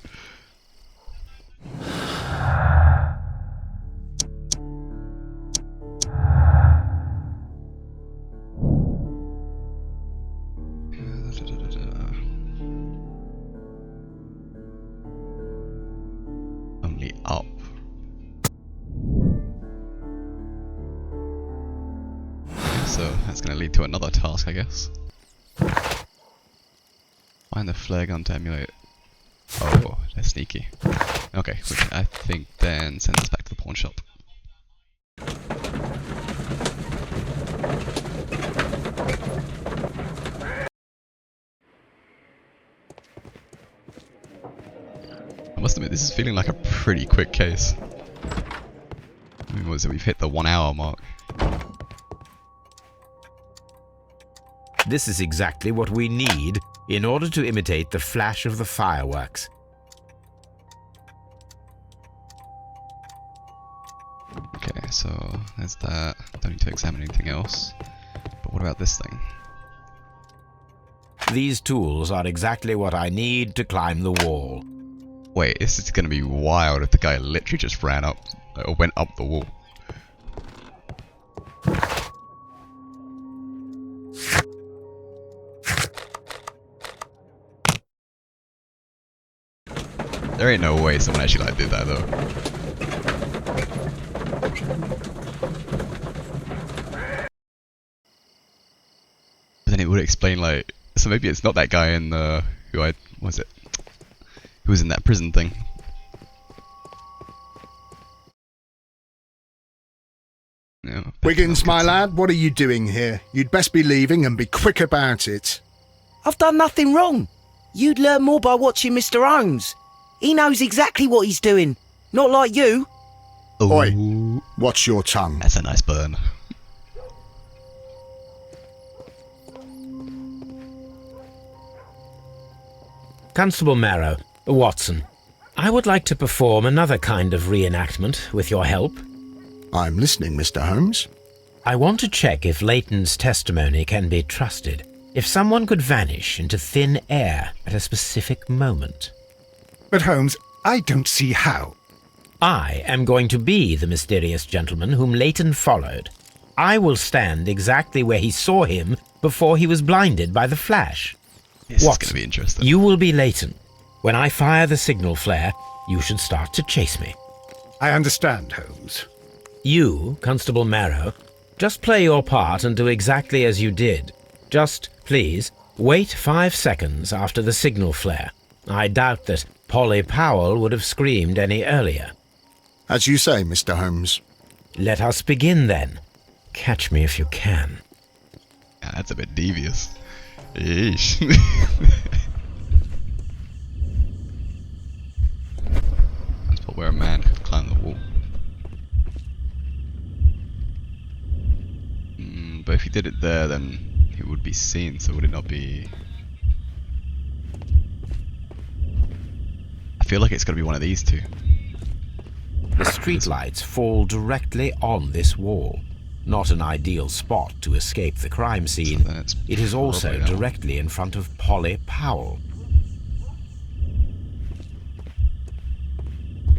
Only up. So that's going to lead to another task, I guess. Find the flare gun to emulate. Oh, they're sneaky. Okay, which I think then sends us back to the pawn shop. I must admit, this is feeling like a pretty quick case. I mean, what is it? We've hit the 1 hour mark. This is exactly what we need in order to imitate the flash of the fireworks. Okay, so there's that. Don't need to examine anything else. But what about this thing? These tools are exactly what I need to climb the wall. Wait, this is gonna be wild if the guy literally just ran up, or went up the wall. There ain't no way someone actually like did that though. But then it would explain like, so maybe it's not that guy in the, who was in that prison thing. Yeah, Wiggins, my lad, what are you doing here? You'd best be leaving and be quick about it. I've done nothing wrong. You'd learn more by watching Mr. Holmes. He knows exactly what he's doing. Not like you. Ooh, Oi, watch your tongue. that's a nice burn. Constable Marrow, Watson, I would like to perform another kind of reenactment with your help. I'm listening, Mr. Holmes. I want to check if Leighton's testimony can be trusted. If someone could vanish into thin air at a specific moment. But Holmes, I don't see how. I am going to be the mysterious gentleman whom Leighton followed. I will stand exactly where he saw him before he was blinded by the flash. This is Watson, going to be interesting. you will be Leighton. When I fire the signal flare, you should start to chase me. I understand, Holmes. You, Constable Marrow, just play your part and do exactly as you did. Just, please, wait 5 seconds after the signal flare. I doubt that Polly Powell would have screamed any earlier. As you say, Mr. Holmes. Let us begin then. Catch me if you can. Yeah, that's a bit devious. Eesh. That's probably where a man could climb the wall. But if he did it there, then he would be seen, so would it not be... I feel like it's gotta be one of these two. The streetlights fall directly on this wall. Not an ideal spot to escape the crime scene. So that's it is also probably that. directly in front of Polly Powell.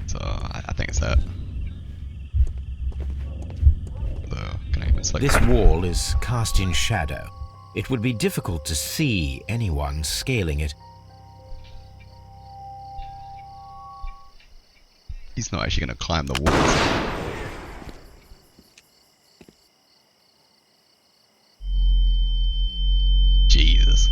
So I think it's that. Though, can I even select This that? wall is cast in shadow. It would be difficult to see anyone scaling it. He's not actually gonna climb the wall. Jesus.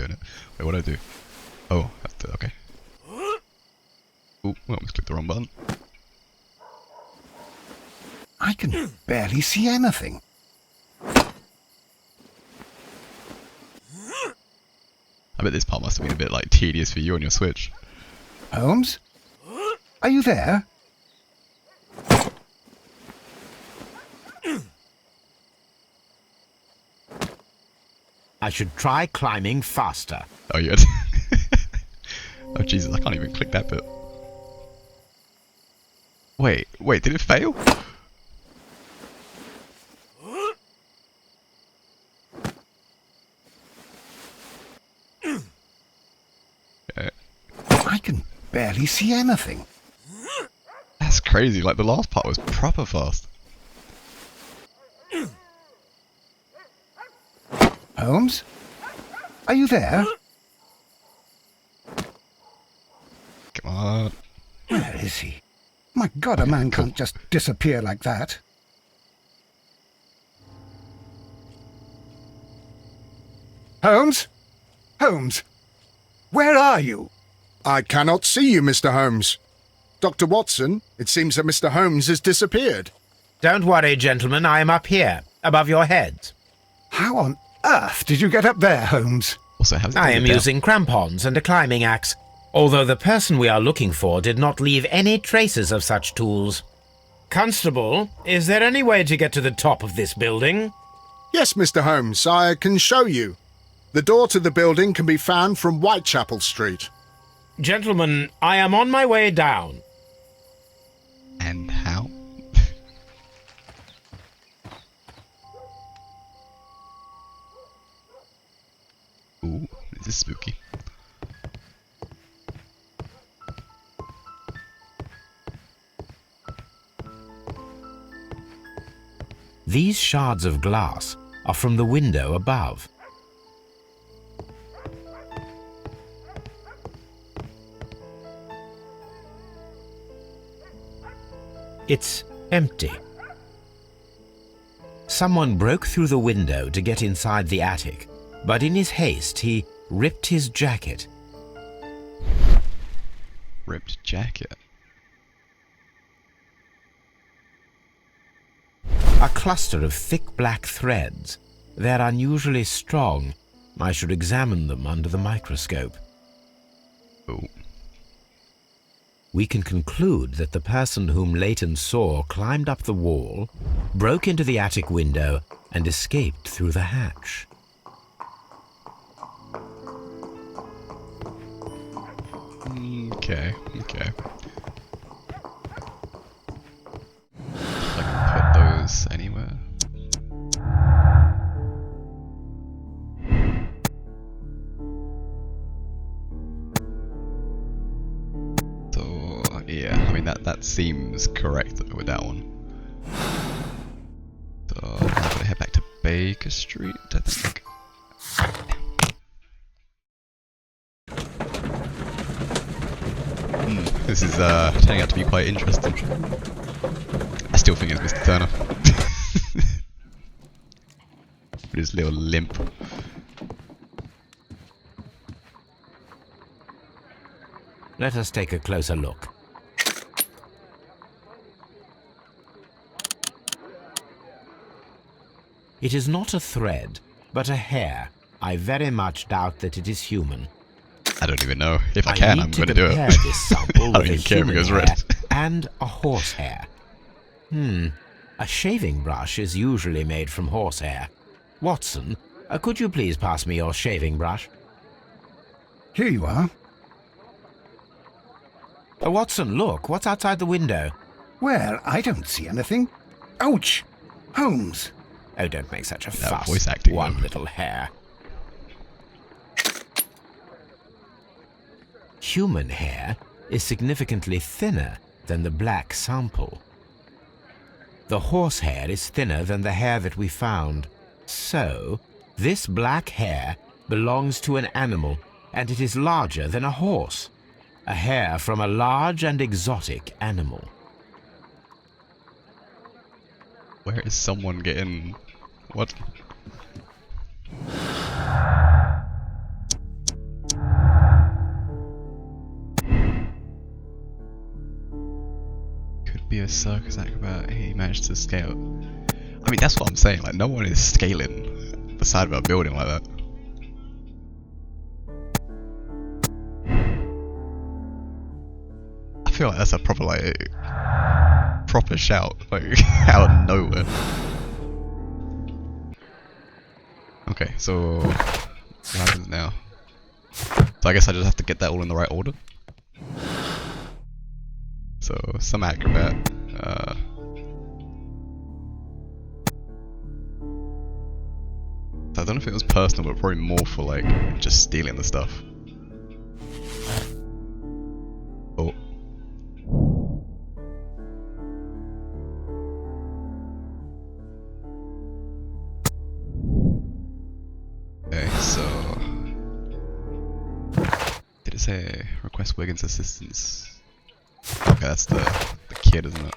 doing it. Wait, what do I do? Oh, that's the, okay. Ooh, I almost clicked the wrong button. I can barely see anything. I bet this part must have been a bit like tedious for you on your Switch. Holmes? Are you there? I should try climbing faster. Oh, you had... Oh, Jesus, I can't even click that bit. Wait, did it fail? Okay. I can barely see anything. That's crazy, like the last part was proper fast. Holmes? Are you there? Come on. Where is he? My God, a man can't just disappear like that. Holmes? Holmes? Where are you? I cannot see you, Mr. Holmes. Dr. Watson, it seems that Mr. Holmes has disappeared. Don't worry, gentlemen, I am up here, above your heads. How on earth did you get up there, Holmes? Also, how's it I am down? using crampons and a climbing axe, although the person we are looking for did not leave any traces of such tools. Constable, is there any way to get to the top of this building? Yes, Mr. Holmes, I can show you. The door to the building can be found from Whitechapel Street. Gentlemen, I am on my way down. And how? Ooh, this is spooky. These shards of glass are from the window above. It's empty. Someone broke through the window to get inside the attic, but in his haste he ripped his jacket. Ripped jacket. A cluster of thick black threads. They're unusually strong. I should examine them under the microscope. Oh. We can conclude that the person whom Leighton saw climbed up the wall, broke into the attic window, and escaped through the hatch. Okay. I can put those anywhere. So yeah, I mean that seems correct with that one. So I'm gonna head back to Baker Street, I think. This is turning out to be quite interesting. I still think it's Mr. Turner. With his little limp. Let us take a closer look. It is not a thread, but a hair. I very much doubt that it is human. I don't even know. If I can, I'm going to do it. This sample I don't with even a care if it human goes hair red. and a horsehair. A shaving brush is usually made from horsehair. Watson, could you please pass me your shaving brush? Here you are. Watson, look, what's outside the window? Where? I don't see anything. Ouch! Holmes! Oh, don't make such a That fuss. voice acting, One though. little hair. Human hair is significantly thinner than the black sample. The horsehair is thinner than the hair that we found. So, this black hair belongs to an animal, and it is larger than a horse. A hair from a large and exotic animal. Where is someone getting... What? be a circus acrobat. He managed to scale. I mean, that's what I'm saying. Like, no one is scaling the side of a building like that. I feel like that's a proper, like, proper shout, like, out of nowhere. Okay, so what happens now? So I guess I just have to get that all in the right order. So some acrobat. I don't know if it was personal, but probably more for like just stealing the stuff. Oh. Okay, so did it say request Wiggins assistance? Okay, that's the kid, isn't it?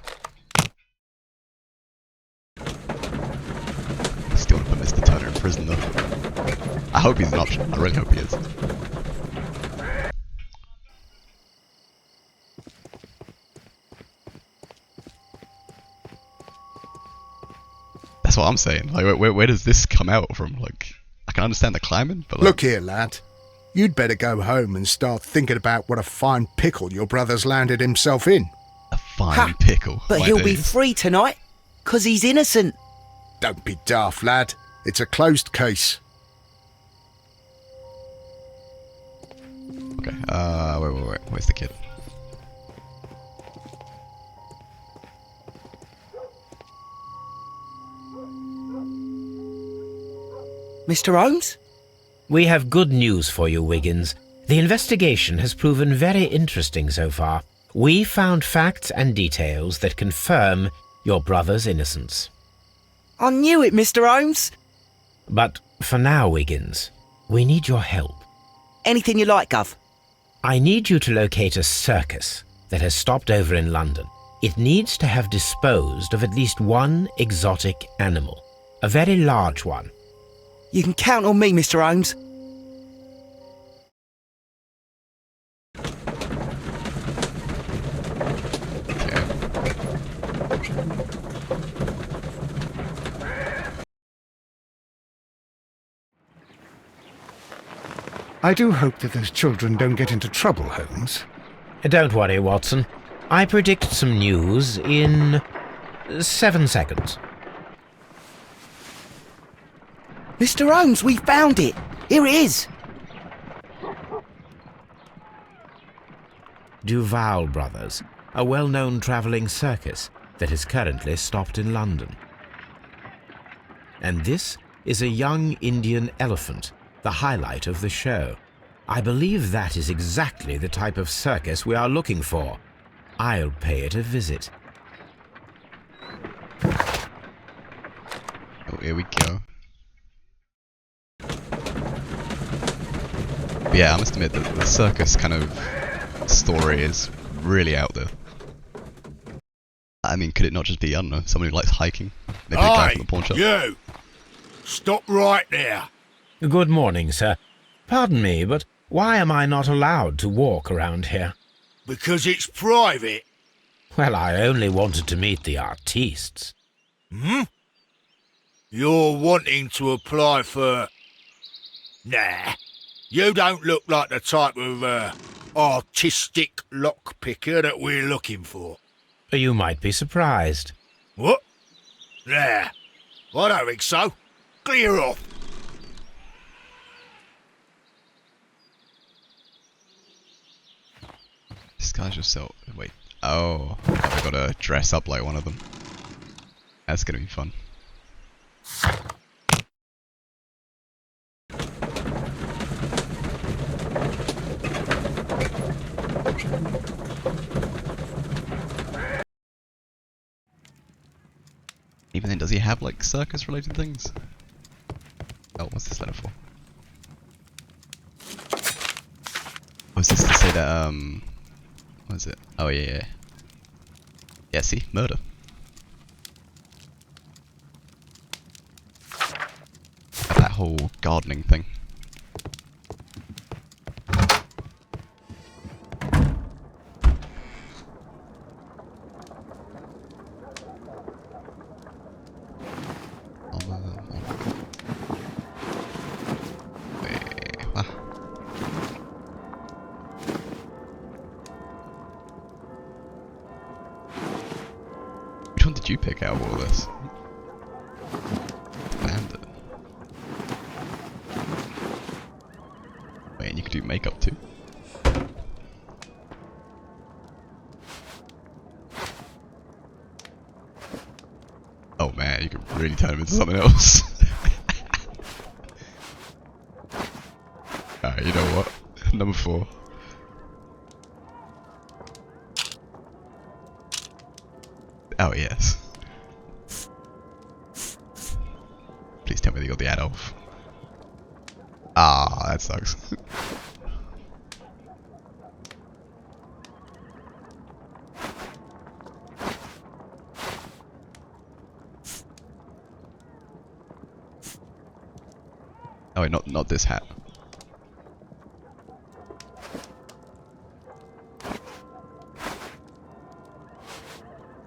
Still want to put Mr. Turner in prison though. I hope he's an option. I really hope he is. That's what I'm saying. Like, where does this come out from? Like, I can understand the climbing, but like, Look here, lad. You'd better go home and start thinking about what a fine pickle your brother's landed himself in. a fine pickle. But my he'll be days. free tonight, 'cause he's innocent. Don't be daft, lad. It's a closed case. Okay, wait. Where's the kid? Mr. Holmes? We have good news for you, Wiggins. The investigation has proven very interesting so far. We found facts and details that confirm your brother's innocence. I knew it, Mr. Holmes. But for now, Wiggins, we need your help. Anything you like, Gov. I need you to locate a circus that has stopped over in London. It needs to have disposed of at least one exotic animal, a very large one. You can count on me, Mr. Holmes. I do hope that those children don't get into trouble, Holmes. Don't worry, Watson. I predict some news in 7 seconds. Mr. Holmes, we found it. Here it is. Duval Brothers, a well-known travelling circus that is currently stopped in London. And this is a young Indian elephant, the highlight of the show. I believe that is exactly the type of circus we are looking for. I'll pay it a visit. Oh, here we go. But yeah, I must admit that the circus kind of story is really out there. I mean, could it not just be, I don't know, someone who likes hiking? Maybe a guy from the pawn shop? You! Stop right there! Good morning, sir. Pardon me, but why am I not allowed to walk around here? Because it's private. Well, I only wanted to meet the artistes. Hmm? You're wanting to apply for... Nah. You don't look like the type of, artistic lockpicker that we're looking for. You might be surprised. What? Nah. I don't think so. Clear off. Disguise yourself. Wait. Oh. I gotta dress up like one of them. That's gonna be fun. Even then, does he have like circus related things? Oh, what's this letter for? Oh, is this to say that, what is it? Oh, yeah. Yeah, see? Murder. That whole gardening thing. did you pick out all this? Bandit. Wait, and you could do makeup too. Oh man, you could really turn him into something else. Alright, you know what? Number 4. Oh yes. Please tell me they got the Adolf. Ah, that sucks. Oh wait, not this hat.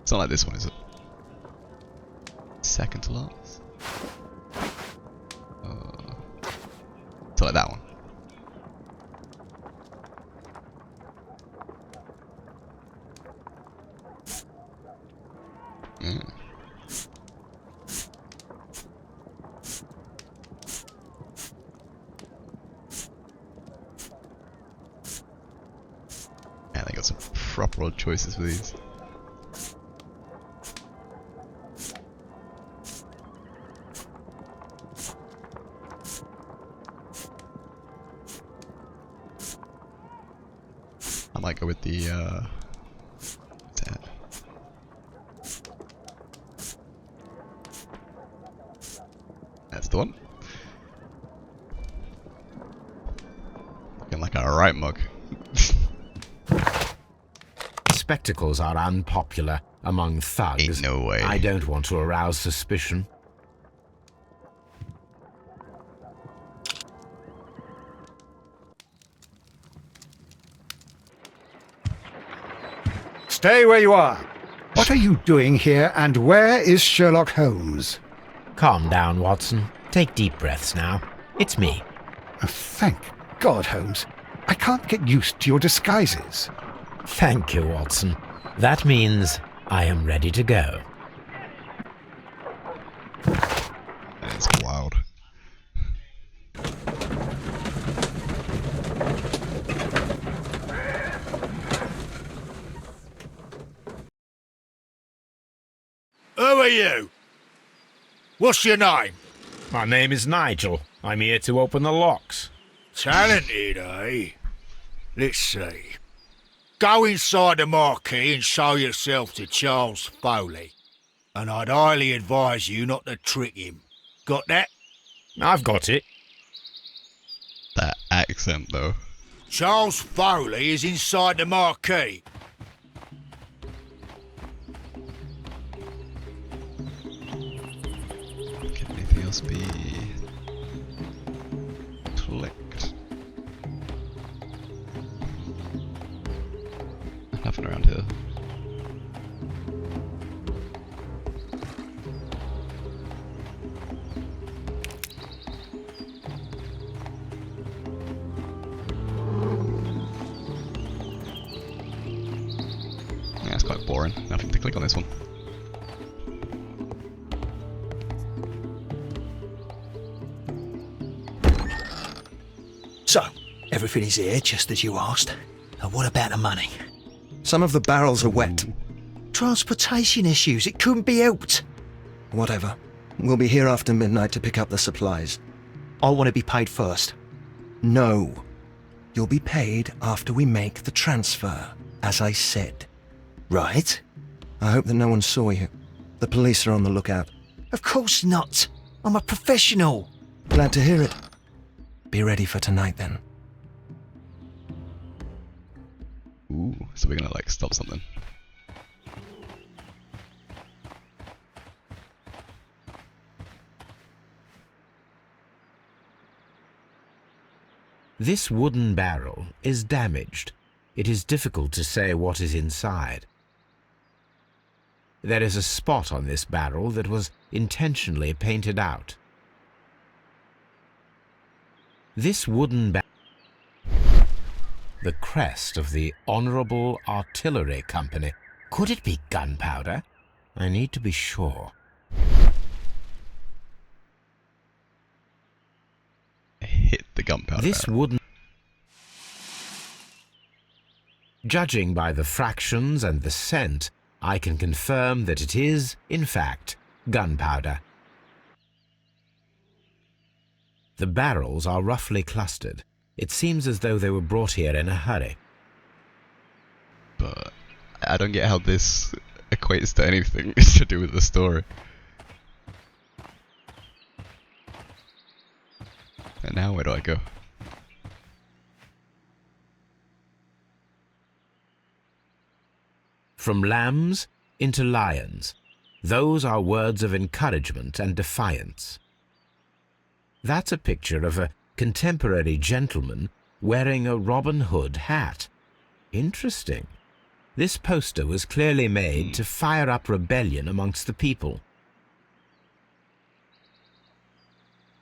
It's not like this one, is it? Second to last. It's like that one. Mm. Yeah, they got some proper odd choices for these. I might go with the what's that? That's the one. Looking like a right mug. Spectacles are unpopular among thugs. Ain't no way. I don't want to arouse suspicion. Stay where you are. What are you doing here, and where is Sherlock Holmes? Calm down, Watson. Take deep breaths now. It's me. Oh, thank God, Holmes. I can't get used to your disguises. Thank you, Watson. That means I am ready to go. That's wild. Who are you? What's your name? My name is Nigel. I'm here to open the locks. Talented, eh? Let's see. Go inside the marquee and show yourself to Charles Foley. And I'd highly advise you not to trick him. Got that? I've got it. That accent though. Charles Foley is inside the marquee. Can anything else be clicked? Nothing around here. Yeah, it's quite boring. Nothing to click on this one. So, everything is here just as you asked. And what about the money? Some of the barrels are wet. Transportation issues, it couldn't be helped. Whatever. We'll be here after midnight to pick up the supplies. I want to be paid first. No. You'll be paid after we make the transfer, as I said. Right? I hope that no one saw you. The police are on the lookout. Of course not. I'm a professional. Glad to hear it. Be ready for tonight, then. Ooh, so we're gonna like stop something. This wooden barrel is damaged. It is difficult to say what is inside. There is a spot on this barrel that was intentionally painted out. This wooden barrel, the crest of the Honourable Artillery Company. Could it be gunpowder? I need to be sure. Hit the gunpowder. This barrel. wouldn't... Judging by the fractions and the scent, I can confirm that it is, in fact, gunpowder. The barrels are roughly clustered. It seems as though they were brought here in a hurry. But I don't get how this equates to anything to do with the story. And now where do I go? From lambs into lions. Those are words of encouragement and defiance. That's a picture of a contemporary gentleman wearing a Robin Hood hat. Interesting. This poster was clearly made to fire up rebellion amongst the people.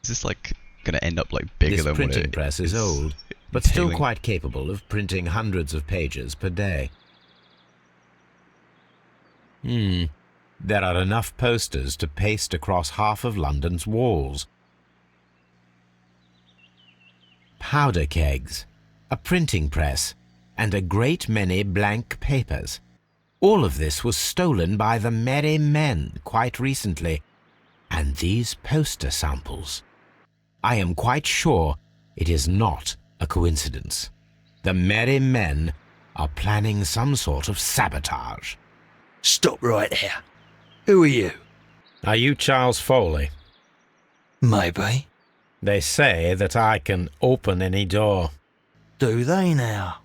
Is this like gonna end up like bigger This than what printing it press is old, but still entailing? quite capable of printing hundreds of pages per day. There are enough posters to paste across half of London's walls. Powder kegs, a printing press, and a great many blank papers. All of this was stolen by the Merry Men quite recently. And these poster samples. I am quite sure it is not a coincidence. The Merry Men are planning some sort of sabotage. Stop right there. Who are you? Are you Charles Foley? Maybe. They say that I can open any door. Do they now?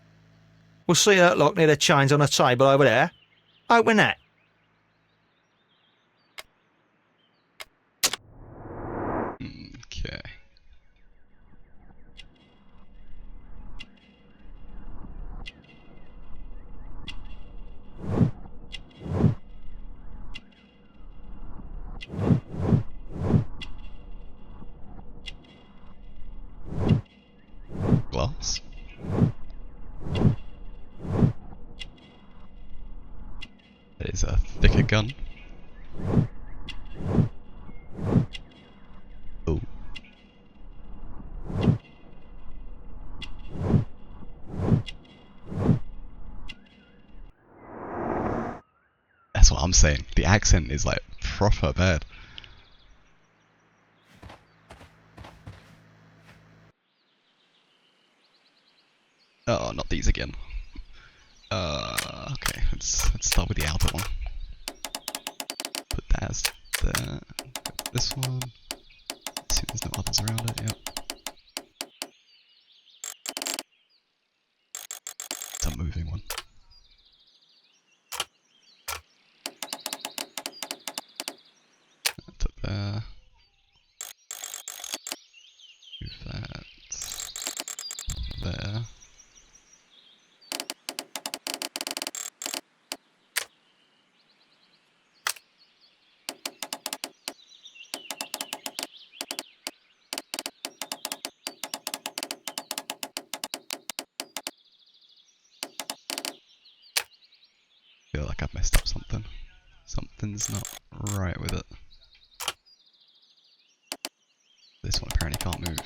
We'll see that lock near the chains on the table over there. Open that. Okay. Glass. That is a thicker gun. Oh. That's what I'm saying. The accent is like proper bad. Oh, not these again. Okay, let's start with the outer one. Put that as there. This one. Assume there's no others around it. Yep. It's a moving one. That's up there. Move that there. Feel like I've messed up something. Something's not right with it. This one apparently can't move.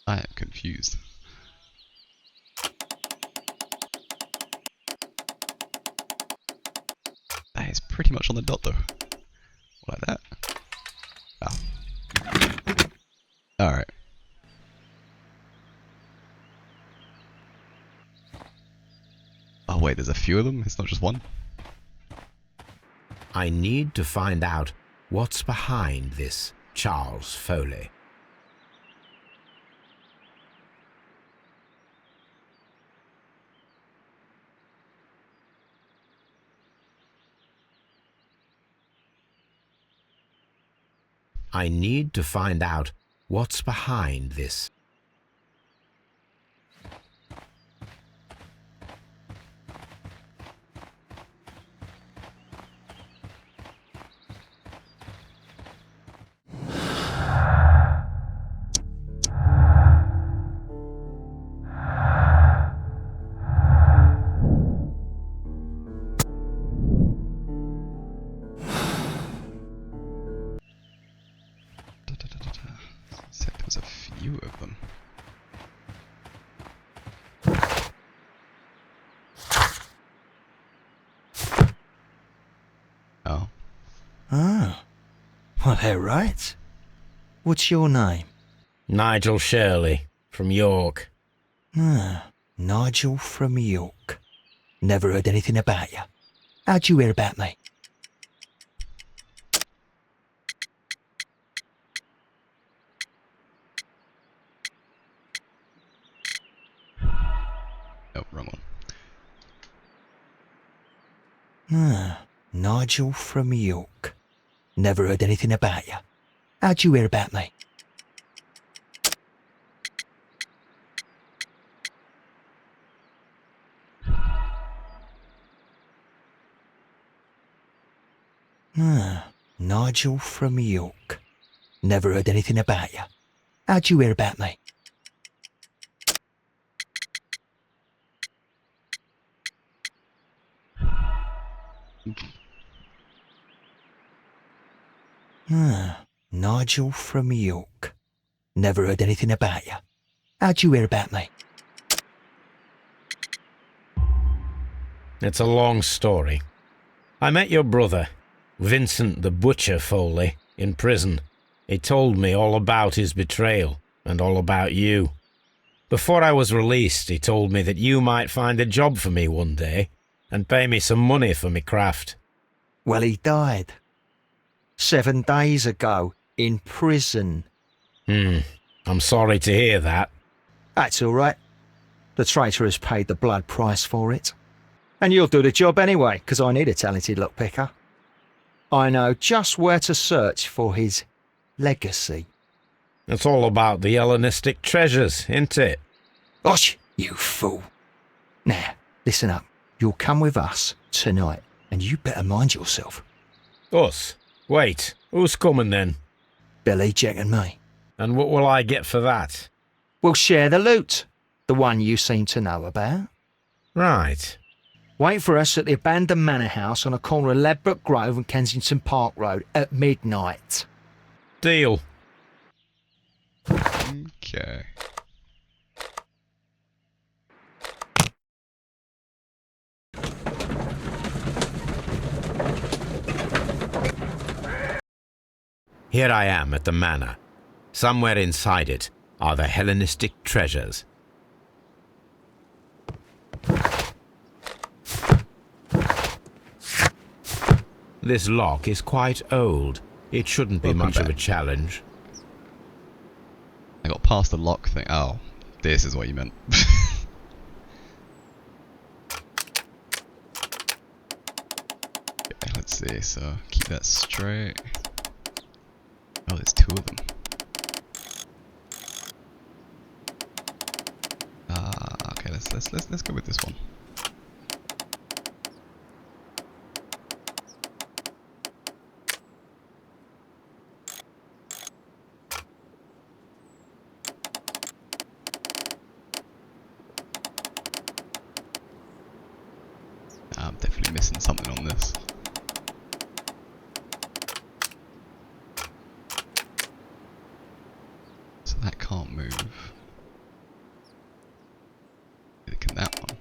I am confused. That is pretty much on the dot though. Like that. Oh. Alright. Oh wait, there's a few of them? It's not just one? I need to find out what's behind this Charles Foley. I need to find out What's behind this? Said there was a few of them. Oh. Ah. Well, they're right. What's your name? Nigel Shirley, from York. Ah, Nigel from York. Never heard anything about you. How'd you hear about me? Oh, wrong one. Ah, Nigel from York. Never heard anything about you. How'd you hear about me? Ah, Nigel from York. Never heard anything about you. How'd you hear about me? Ah, Nigel from York. Never heard anything about you. How'd you hear about me? It's a long story. I met your brother, Vincent the Butcher Foley, in prison. He told me all about his betrayal and all about you. Before I was released, he told me that you might find a job for me one day and pay me some money for me craft. Well, he died. 7 days ago, in prison. I'm sorry to hear that. That's all right. The traitor has paid the blood price for it. And you'll do the job anyway, because I need a talented lockpicker. I know just where to search for his legacy. It's all about the Hellenistic treasures, isn't it? Osh, you fool. Now, listen up. You'll come with us tonight, and you better mind yourself. Us? Wait, who's coming then? Billy, Jack and me. And what will I get for that? We'll share the loot. The one you seem to know about. Right. Wait for us at the abandoned manor house on the corner of Ladbroke Grove and Kensington Park Road at midnight. Deal. Okay. Here I am at the manor. Somewhere inside it are the Hellenistic treasures. This lock is quite old. It shouldn't be Welcome much of a back. challenge. I got past the lock thing. Oh, this is what you meant. Okay, let's see. So keep that straight. Oh, there's 2 of them. Okay. Let's go with this one. I'm definitely missing something on this. So that can't move. Neither can that one.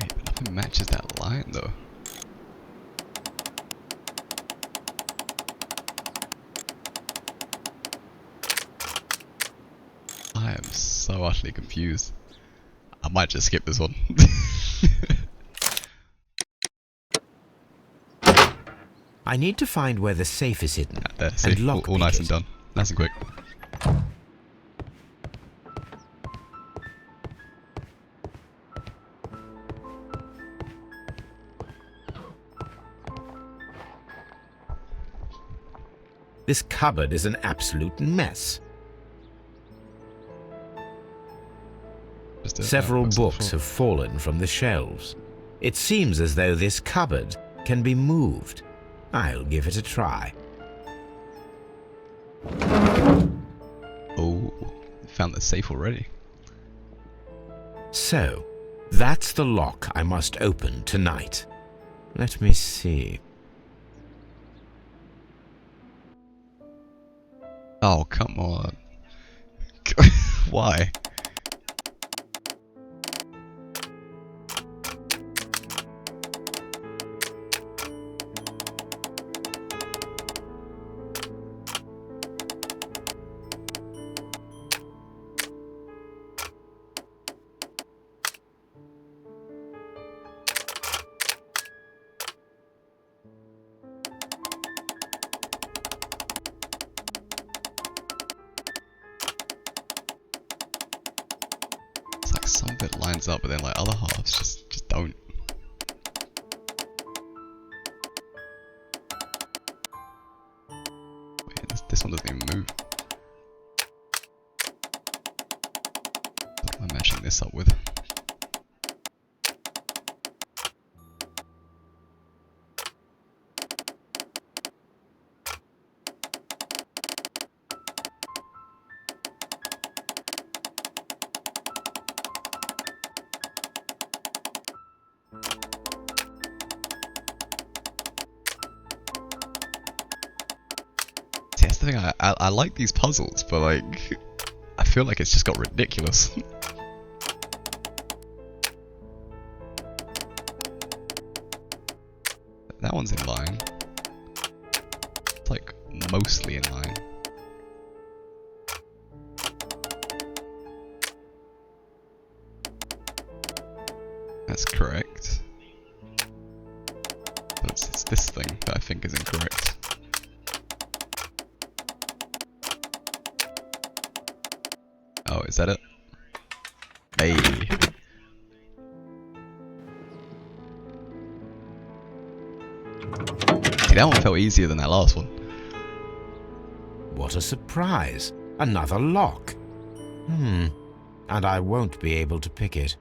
Wait, but nothing matches that line though. I am so utterly confused. I might just skip this one. I need to find where the safe is hidden There, see, and lock all nice and done. Nice and quick. This cupboard is an absolute mess. Several books have fallen from the shelves. It seems as though this cupboard can be moved. I'll give it a try. Oh, found the safe already. So, that's the lock I must open tonight. Let me see. Oh, come on. Why? Some of it lines up, but then like other halves just don't. Wait, this one doesn't even move. What am I matching this up with? That's the thing, I like these puzzles, but like, I feel like it's just got ridiculous. That one's in line. It's like mostly in line. That's correct. But it's this thing that I think is incorrect. Oh, is that it? Hey. See, that one felt easier than that last one. What a surprise! Another lock. And I won't be able to pick it.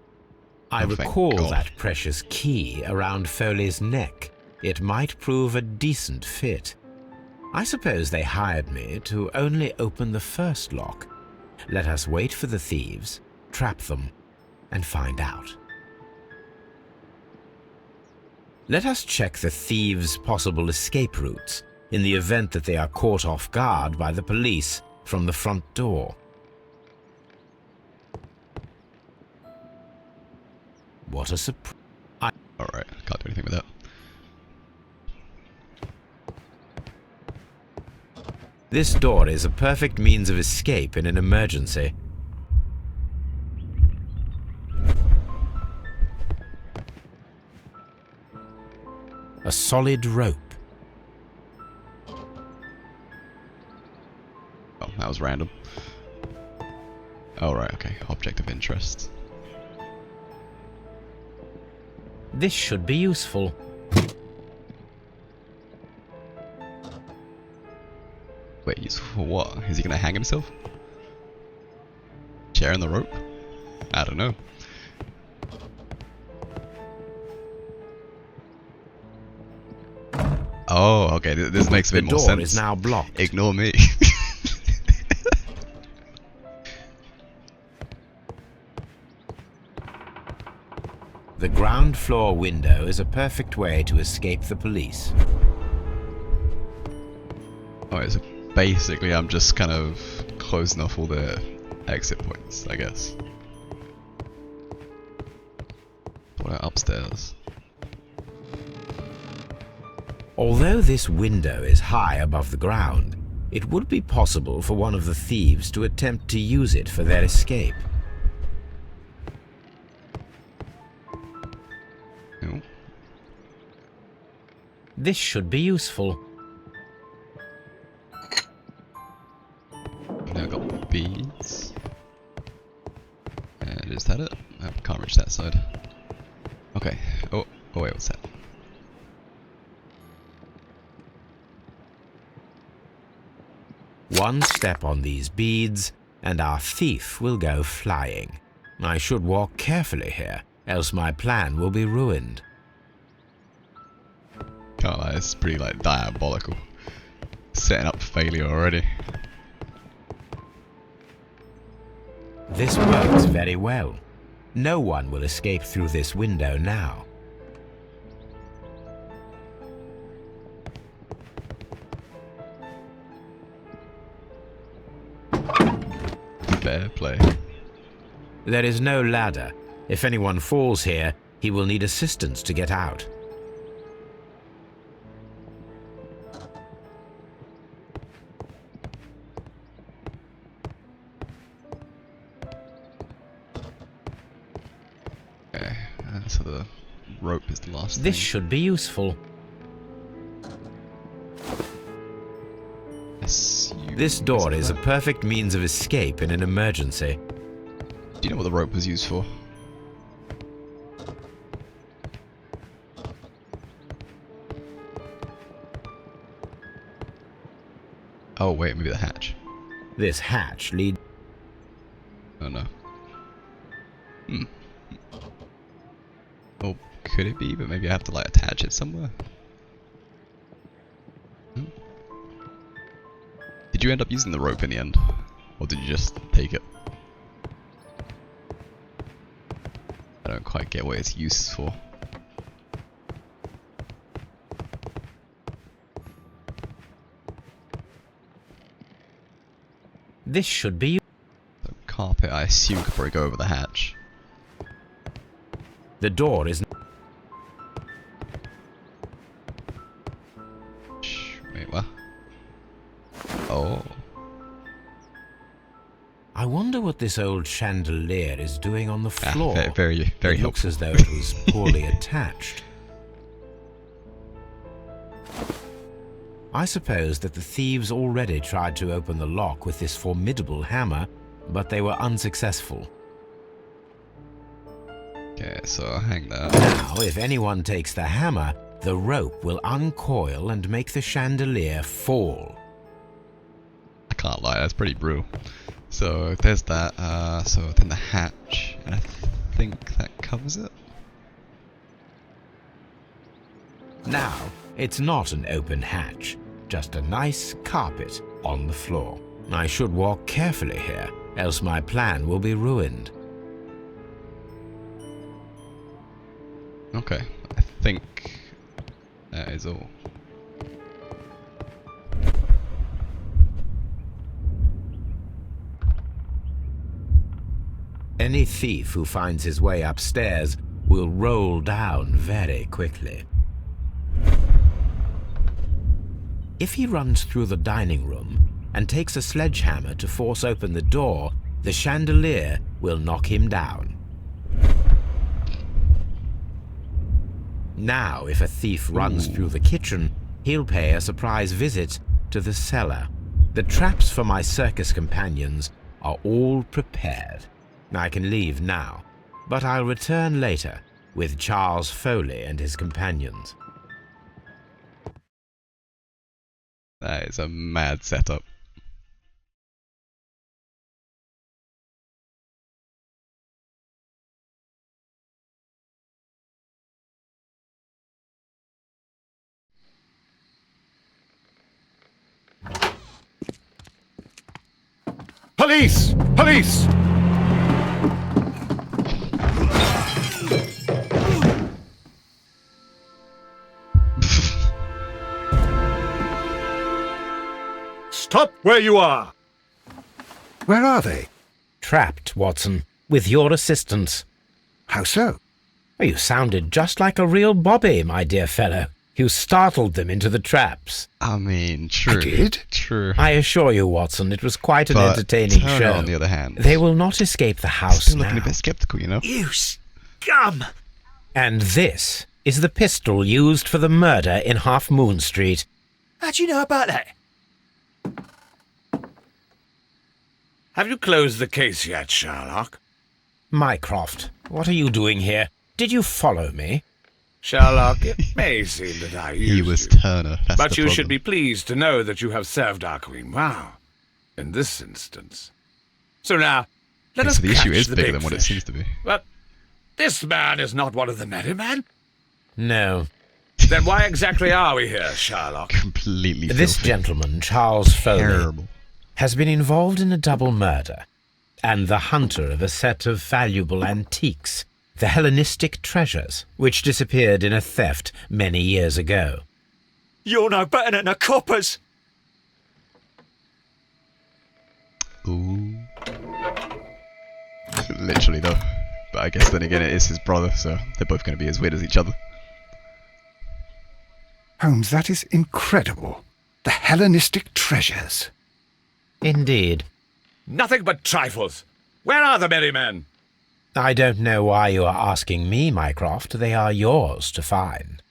I recall that precious key around Foley's neck. It might prove a decent fit. I suppose they hired me to only open the first lock. Let us wait for the thieves, trap them, and find out. Let us check the thieves' possible escape routes in the event that they are caught off guard by the police from the front door. What a surprise. Alright, can't do anything with that. This door is a perfect means of escape in an emergency. A solid rope. Oh, that was random. Oh, right, okay. Object of interest. This should be useful. Wait, useful for what? Is he gonna hang himself? Chair and the rope? I don't know. Oh, okay, this makes a bit more sense. The door is now blocked. Ignore me. The ground floor window is a perfect way to escape the police. Alright, so basically I'm just kind of closing off all the exit points, I guess. What about upstairs? Although this window is high above the ground, it would be possible for one of the thieves to attempt to use it for their escape. This should be useful. Now I've got beads. And is that it? I can't reach that side. Okay. Oh wait, what's that? One step on these beads, and our thief will go flying. I should walk carefully here, else my plan will be ruined. Can't lie, it's pretty like diabolical. Setting up failure already. This works very well. No one will escape through this window now. Fair play. There is no ladder. If anyone falls here, he will need assistance to get out. Okay, so the rope is the last This thing. should be useful. This door is a perfect means of escape in an emergency. Do you know what the rope was used for? Oh wait, maybe the hatch. This hatch leads... Oh no. Oh, could it be? But maybe I have to like attach it somewhere. Did you end up using the rope in the end? Or did you just take it? I don't quite get what it's used for. This should be... The carpet, I assume, could probably go over the hatch. The door is... Wait, what? Oh. I wonder what this old chandelier is doing on the floor. Very it looks helpful. as though it was poorly attached. I suppose that the thieves already tried to open the lock with this formidable hammer, but they were unsuccessful. Okay, so I'll hang that. Now, if anyone takes the hammer, the rope will uncoil and make the chandelier fall. I can't lie, that's pretty brutal. So there's that, so then the hatch, and I think that covers it. Now, it's not an open hatch, just a nice carpet on the floor. I should walk carefully here, else my plan will be ruined. Okay, I think that is all. Any thief who finds his way upstairs will roll down very quickly. If he runs through the dining room and takes a sledgehammer to force open the door, the chandelier will knock him down. Now, if a thief runs through the kitchen, he'll pay a surprise visit to the cellar. The traps for my circus companions are all prepared. I can leave now, but I'll return later with Charles Foley and his companions. That is a mad setup. Police! Police! Stop where you are! Where are they? Trapped, Watson, with your assistance. How so? You sounded just like a real Bobby, my dear fellow. You startled them into the traps. I mean, true. I did? True. I assure you, Watson, it was quite an But entertaining Turner, show. on the other hand, They will not escape the house still looking now. a bit skeptical, you know? You scum! And this is the pistol used for the murder in Half Moon Street. How'd you know about that? Have you closed the case yet, Sherlock? Mycroft, what are you doing here? Did you follow me? Sherlock, it may seem that I used He was you, Turner. That's but the you problem. should be pleased to know that you have served our Queen well, in this instance. So now, let us So the issue catch is the bigger big than what it fish. seems to be. But this man is not one of the merry men. No. Then why exactly are we here, Sherlock? Completely This filthy. gentleman, Charles Foley, Terrible. has been involved in a double murder and the hunter of a set of valuable antiques, the Hellenistic treasures, which disappeared in a theft many years ago. You're no better than the coppers. Ooh. Literally though. But I guess then again it is his brother, so they're both going to be as weird as each other. Holmes, that is incredible. The Hellenistic treasures. Indeed. Nothing but trifles. Where are the merry men? I don't know why you are asking me, Mycroft. They are yours to find.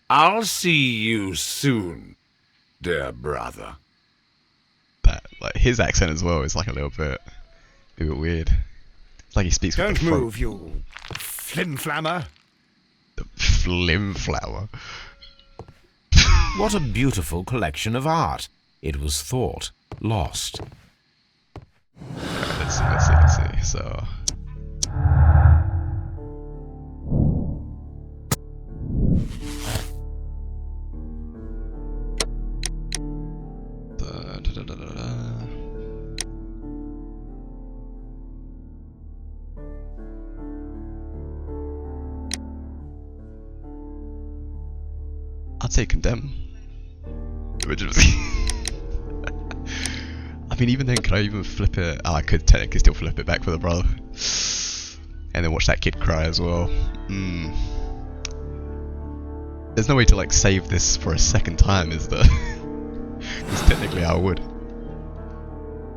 I'll see you soon, dear brother. That, like, his accent as well is like a little bit weird. It's like he speaks with Don't the throat. move, you flimflammer. The flimflower. What a beautiful collection of art. It was thought lost. Let's see. So. I'd say condemn. Originally. I mean, even then, could I even flip it? Oh, I could technically still flip it back for the brother. And then watch that kid cry as well. There's no way to, like, save this for a second time, is there? Because technically I would.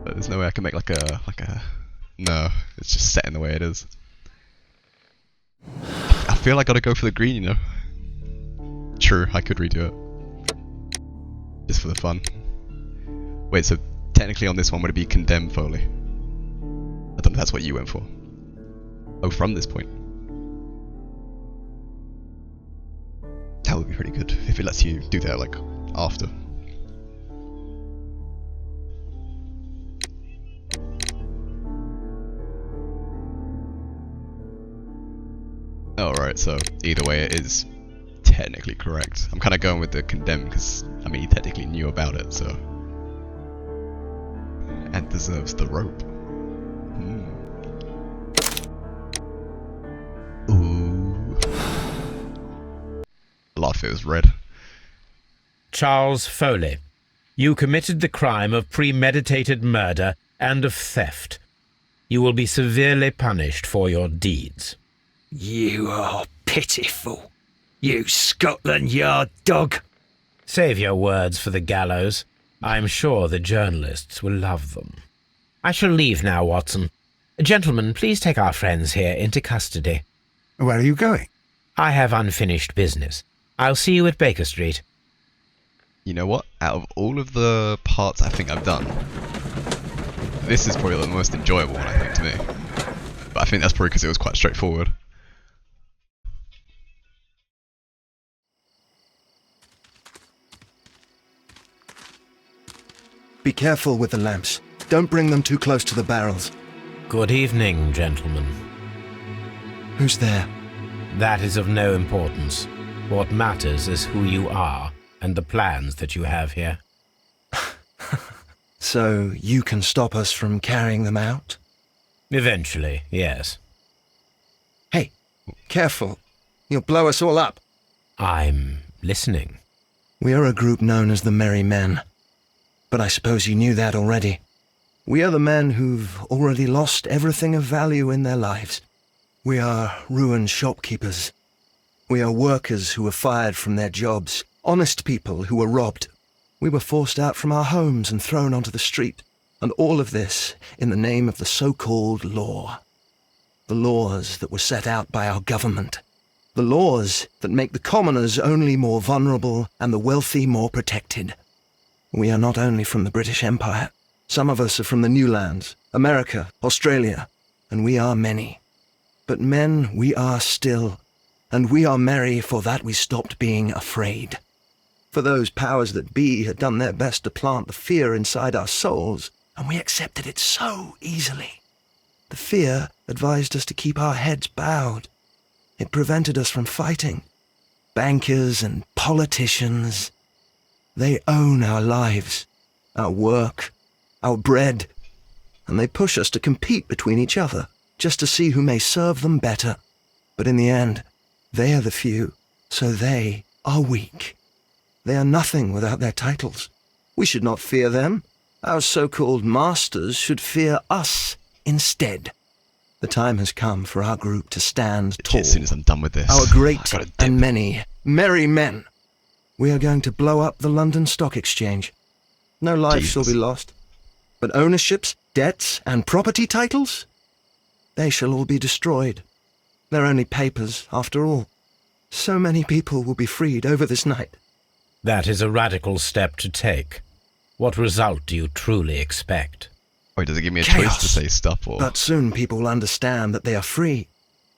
But there's no way I can make, like a... No, it's just set in the way it is. I feel like I gotta go for the green, you know? True, I could redo it. Just for the fun. Wait, so technically on this one would it be condemn Foley? I don't know if that's what you went for. Oh, from this point. That would be pretty good if it lets you do that like after. Alright, so either way it is technically correct. I'm kind of going with the condemn because, I mean, he technically knew about it, so. And deserves the rope. Ooh. A lot of it was red. Charles Foley, you committed the crime of premeditated murder and of theft. You will be severely punished for your deeds. You are pitiful. You Scotland Yard dog. Save your words for the gallows. I'm sure the journalists will love them. I shall leave now, Watson. Gentlemen, please take our friends here into custody. Where are you going? I have unfinished business. I'll see you at Baker Street. You know what? Out of all of the parts I think I've done, this is probably the most enjoyable one, I think, to me. But I think that's probably because it was quite straightforward. Be careful with the lamps. Don't bring them too close to the barrels. Good evening, gentlemen. Who's there? That is of no importance. What matters is who you are and the plans that you have here. So you can stop us from carrying them out? Eventually, yes. Hey, careful. You'll blow us all up. I'm listening. We are a group known as the Merry Men. But I suppose you knew that already. We are the men who've already lost everything of value in their lives. We are ruined shopkeepers. We are workers who were fired from their jobs. Honest people who were robbed. We were forced out from our homes and thrown onto the street. And all of this in the name of the so-called law. the laws that were set out by our government. The laws that make the commoners only more vulnerable and the wealthy more protected. We are not only from the British Empire. Some of us are from the New Lands, America, Australia, and we are many. But men we are still, and we are merry for that we stopped being afraid. For those powers that be had done their best to plant the fear inside our souls, and we accepted it so easily. The fear advised us to keep our heads bowed. It prevented us from fighting. Bankers and politicians, they own our lives, our work, our bread, and they push us to compete between each other, just to see who may serve them better. But in the end, they are the few, so they are weak. They are nothing without their titles. We should not fear them. Our so-called masters should fear us instead. The time has come for our group to stand tall. As soon as I'm done with this, Our I great gotta dip. and many merry men. We are going to blow up the London Stock Exchange. No life shall be lost. But ownerships, debts, and property titles? They shall all be destroyed. They're only papers, after all. So many people will be freed over this night. That is a radical step to take. What result do you truly expect? Wait, does it give me a Chaos. choice to say stop or... But soon people will understand that they are free,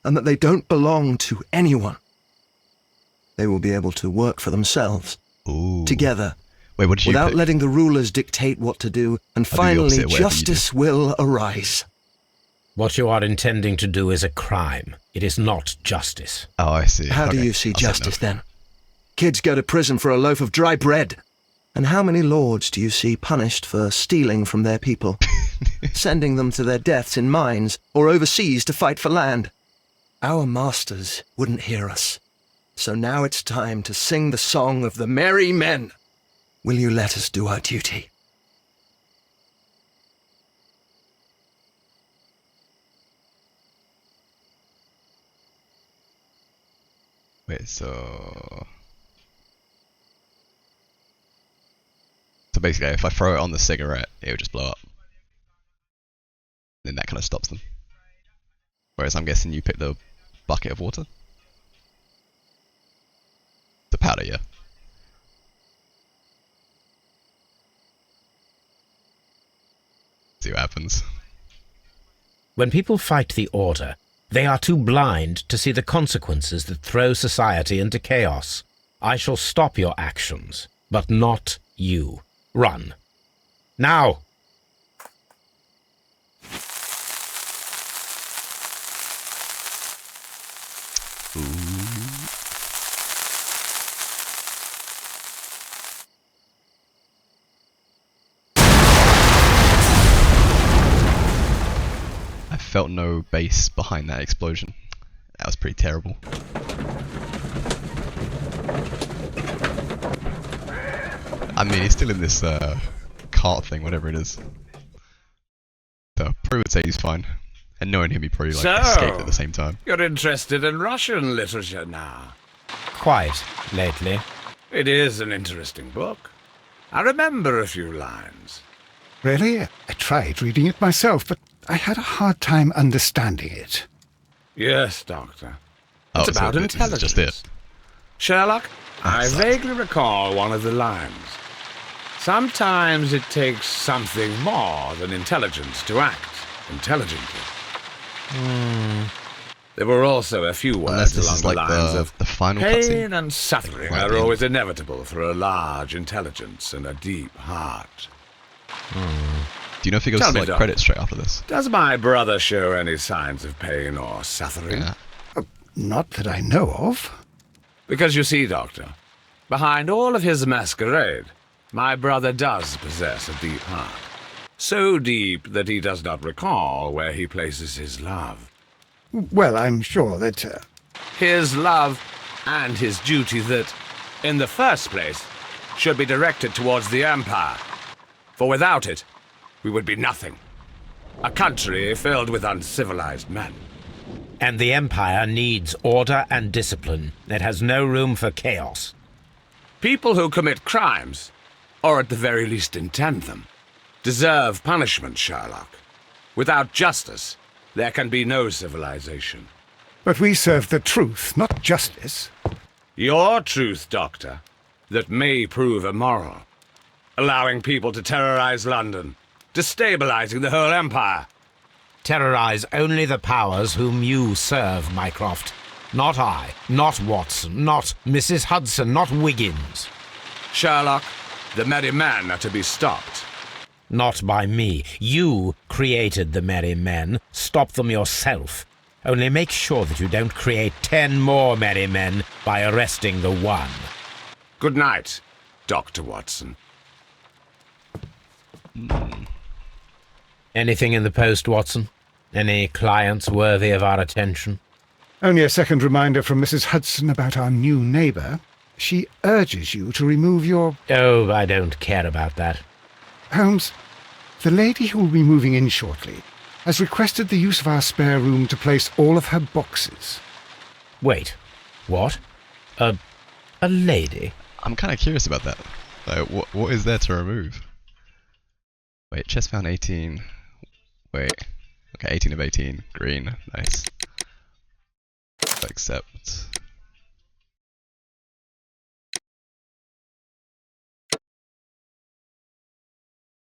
and that they don't belong to anyone. They will be able to work for themselves, Ooh. together, Wait, what did you without pick? letting the rulers dictate what to do, and I'll do the finally opposite, whatever you justice will arise. What you are intending to do is a crime. It is not justice. Oh, I see. How do Okay, you see I'll say justice no. then? Kids go to prison for a loaf of dry bread. And how many lords do you see punished for stealing from their people, sending them to their deaths in mines or overseas to fight for land? Our masters wouldn't hear us. So now it's time to sing the song of the merry men. Will you let us do our duty? Wait, so basically, if I throw it on the cigarette, it will just blow up. Then that kind of stops them. Whereas I'm guessing you picked the bucket of water? The powder, yeah. See what happens. When people fight the Order, they are too blind to see the consequences that throw society into chaos. I shall stop your actions, but not you. Run. Now! I felt no bass behind that explosion. That was pretty terrible. I mean, he's still in this cart thing, whatever it is. So, probably would say he's fine. And knowing him, he probably escaped at the same time. You're interested in Russian literature now. Quite, lately. It is an interesting book. I remember a few lines. Really? I tried reading it myself, but I had a hard time understanding it. Yes, Doctor. Oh, It's so about this is intelligence. just it. Sherlock, I sucks. vaguely recall one of the lines. Sometimes it takes something more than intelligence to act intelligently. There were also a few Unless words this along is the like lines the of final pain cutscene. and suffering Right at are the end. always inevitable for a large intelligence and a deep heart. Do you know if he goes Tell to me, like Doc. credits straight after this? Does my brother show any signs of pain or suffering? Yeah. Not that I know of. Because you see, Doctor, behind all of his masquerade, my brother does possess a deep heart. So deep that he does not recall where he places his love. Well, I'm sure that... His love and his duty that, in the first place, should be directed towards the Empire. For without it, we would be nothing. A country filled with uncivilized men. And the Empire needs order and discipline. It has no room for chaos. People who commit crimes, or at the very least intend them, deserve punishment, Sherlock. Without justice, there can be no civilization. But we serve the truth, not justice. Your truth, Doctor, that may prove immoral. Allowing people to terrorize London, destabilizing the whole empire. Terrorize only the powers whom you serve, Mycroft. Not I, not Watson, not Mrs. Hudson, not Wiggins. Sherlock, the merry men are to be stopped. Not by me. You created the merry men. Stop them yourself. Only make sure that you don't create 10 more merry men by arresting the one. Good night, Dr. Watson. Anything in the post, Watson? Any clients worthy of our attention? Only a second reminder from Mrs. Hudson about our new neighbour. She urges you to remove your... Oh, I don't care about that. Holmes, the lady who will be moving in shortly has requested the use of our spare room to place all of her boxes. Wait, what? A lady? I'm kind of curious about that. Like, what is there to remove? Wait, chest found 18. Wait. Okay, 18 of 18. Green. Nice. Accept.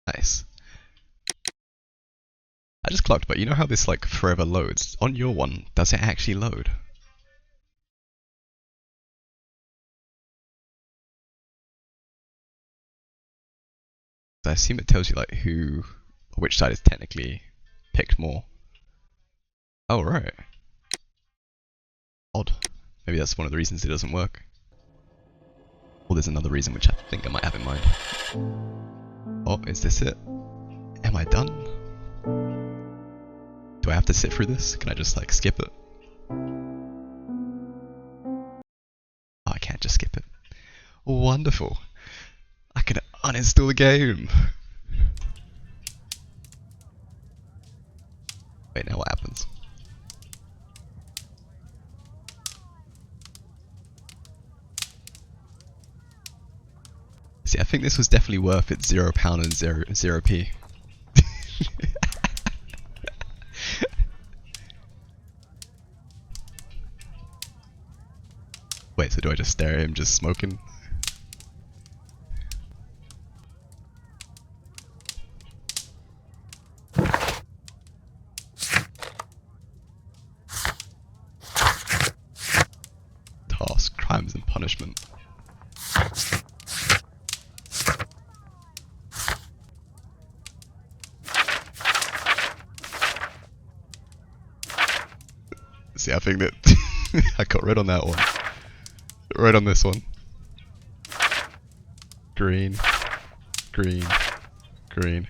Nice. I just clocked, but you know how this like forever loads? On your one, does it actually load? I assume it tells you like who, or which side is technically picked more. Oh right. Odd. Maybe that's one of the reasons it doesn't work. Or there's another reason which I think I might have in mind. Oh, is this it? Am I done? Do I have to sit through this? Can I just like skip it? Oh, I can't just skip it. Wonderful. I can uninstall the game. Wait, now what happens? See, I think this was definitely worth its £0 and 0p. Wait, so do I just stare at him just smoking? Task, crimes and punishment. See, I think that I got red on that one. Red on this one. Green. Green. Green.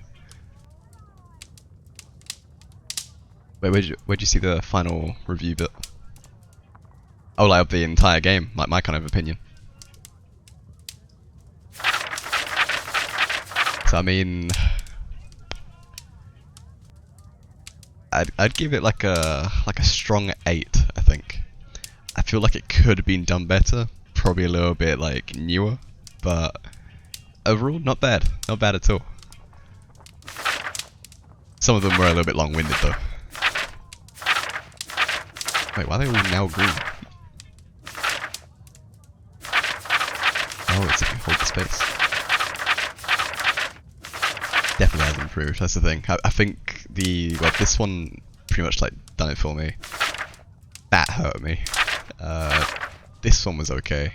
Wait, where'd you see the final review bit? Oh, like of the entire game, like my kind of opinion. So I mean, I'd give it like a strong 8, I think. I feel like it could have been done better, probably a little bit like newer, but overall not bad at all. Some of them were a little bit long-winded though. Wait, why are they all now green? Oh, it's if you hold the space. Definitely has improved, that's the thing. I think this one pretty much like done it for me. That hurt me. This one was okay.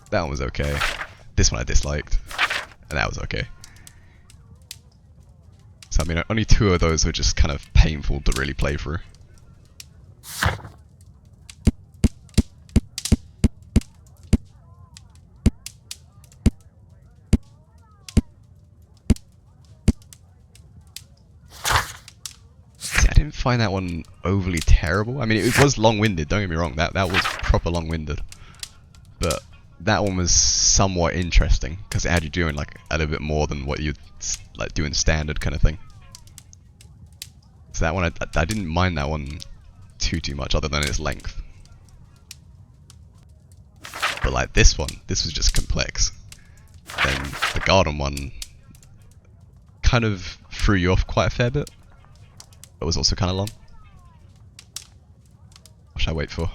That one was okay. This one I disliked. And that was okay. So I mean, only 2 of those were just kind of painful to really play through. See, I didn't find that one overly terrible. I mean, it was long-winded, don't get me wrong. That was proper long-winded. But that one was somewhat interesting because it had you doing like a little bit more than what you'd like do in standard kind of thing. So that one, I didn't mind that one too much, other than its length. But like this one, this was just complex. Then the garden one kind of threw you off quite a fair bit, but was also kind of long. should I wait for?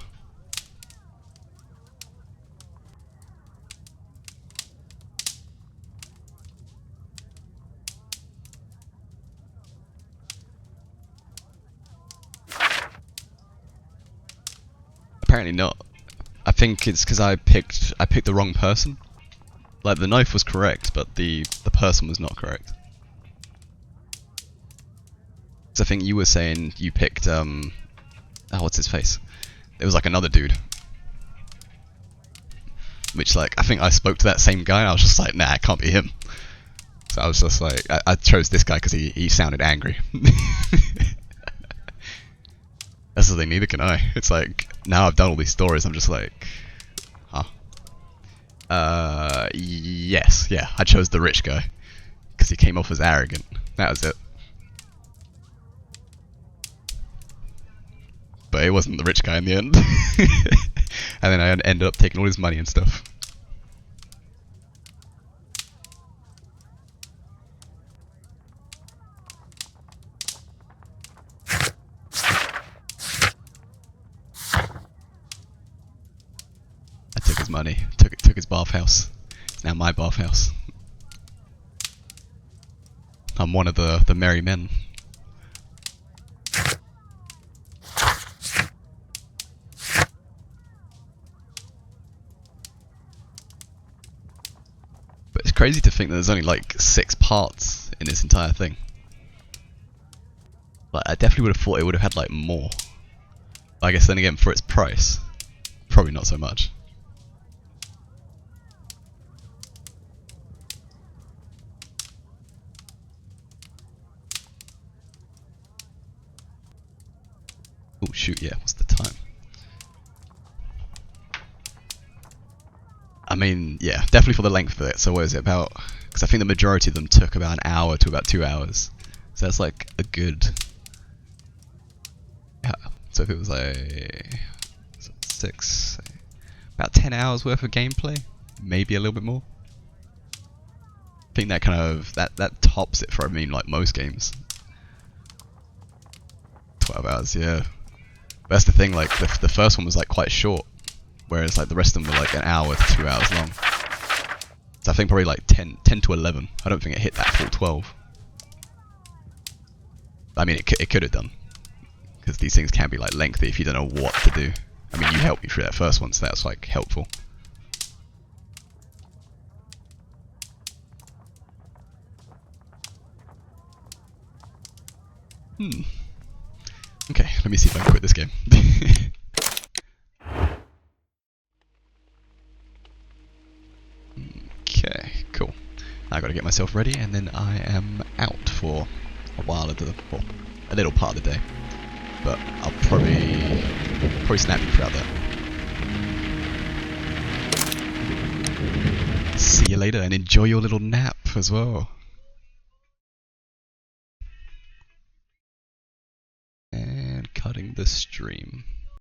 Apparently not. I think it's because I picked the wrong person. Like, the knife was correct, but the person was not correct. So I think you were saying you picked oh, what's his face? It was like another dude. Which, like, I think I spoke to that same guy and I was just like, nah, it can't be him. So I was just like, I chose this guy because he sounded angry. That's the thing, neither can I. It's like, now I've done all these stories, I'm just like, huh. Yes, yeah, I chose the rich guy. Because he came off as arrogant. That was it. But it wasn't the rich guy in the end. And then I ended up taking all his money and stuff. I took his money, took his bathhouse. It's now my bathhouse. I'm one of the merry men. But it's crazy to think that there's only like 6 parts in this entire thing. Like, I definitely would have thought it would have had like more. I guess then again, for its price, probably not so much. Oh shoot, yeah, what's the time? I mean, yeah, definitely for the length of it. So what is it about? Because I think the majority of them took about an hour to about 2 hours. So that's like a good... Yeah, so if it was like... 6... About 10 hours worth of gameplay? Maybe a little bit more? I think that kind of... That tops it for, I mean, like most games. 12 hours, yeah. But that's the thing, like, the first one was like quite short. Whereas like the rest of them were like an hour to 2 hours long. So I think probably like 10 to 11. I don't think it hit that full 12. I mean, it could have done. Because these things can be like lengthy if you don't know what to do. I mean, you helped me through that first one, so that was like helpful. Okay, let me see if I can quit this game. Okay, cool. I gotta get myself ready and then I am out for a while of the, well, a little part of the day. But I'll probably snap you throughout that. See you later and enjoy your little nap as well. And cutting the stream.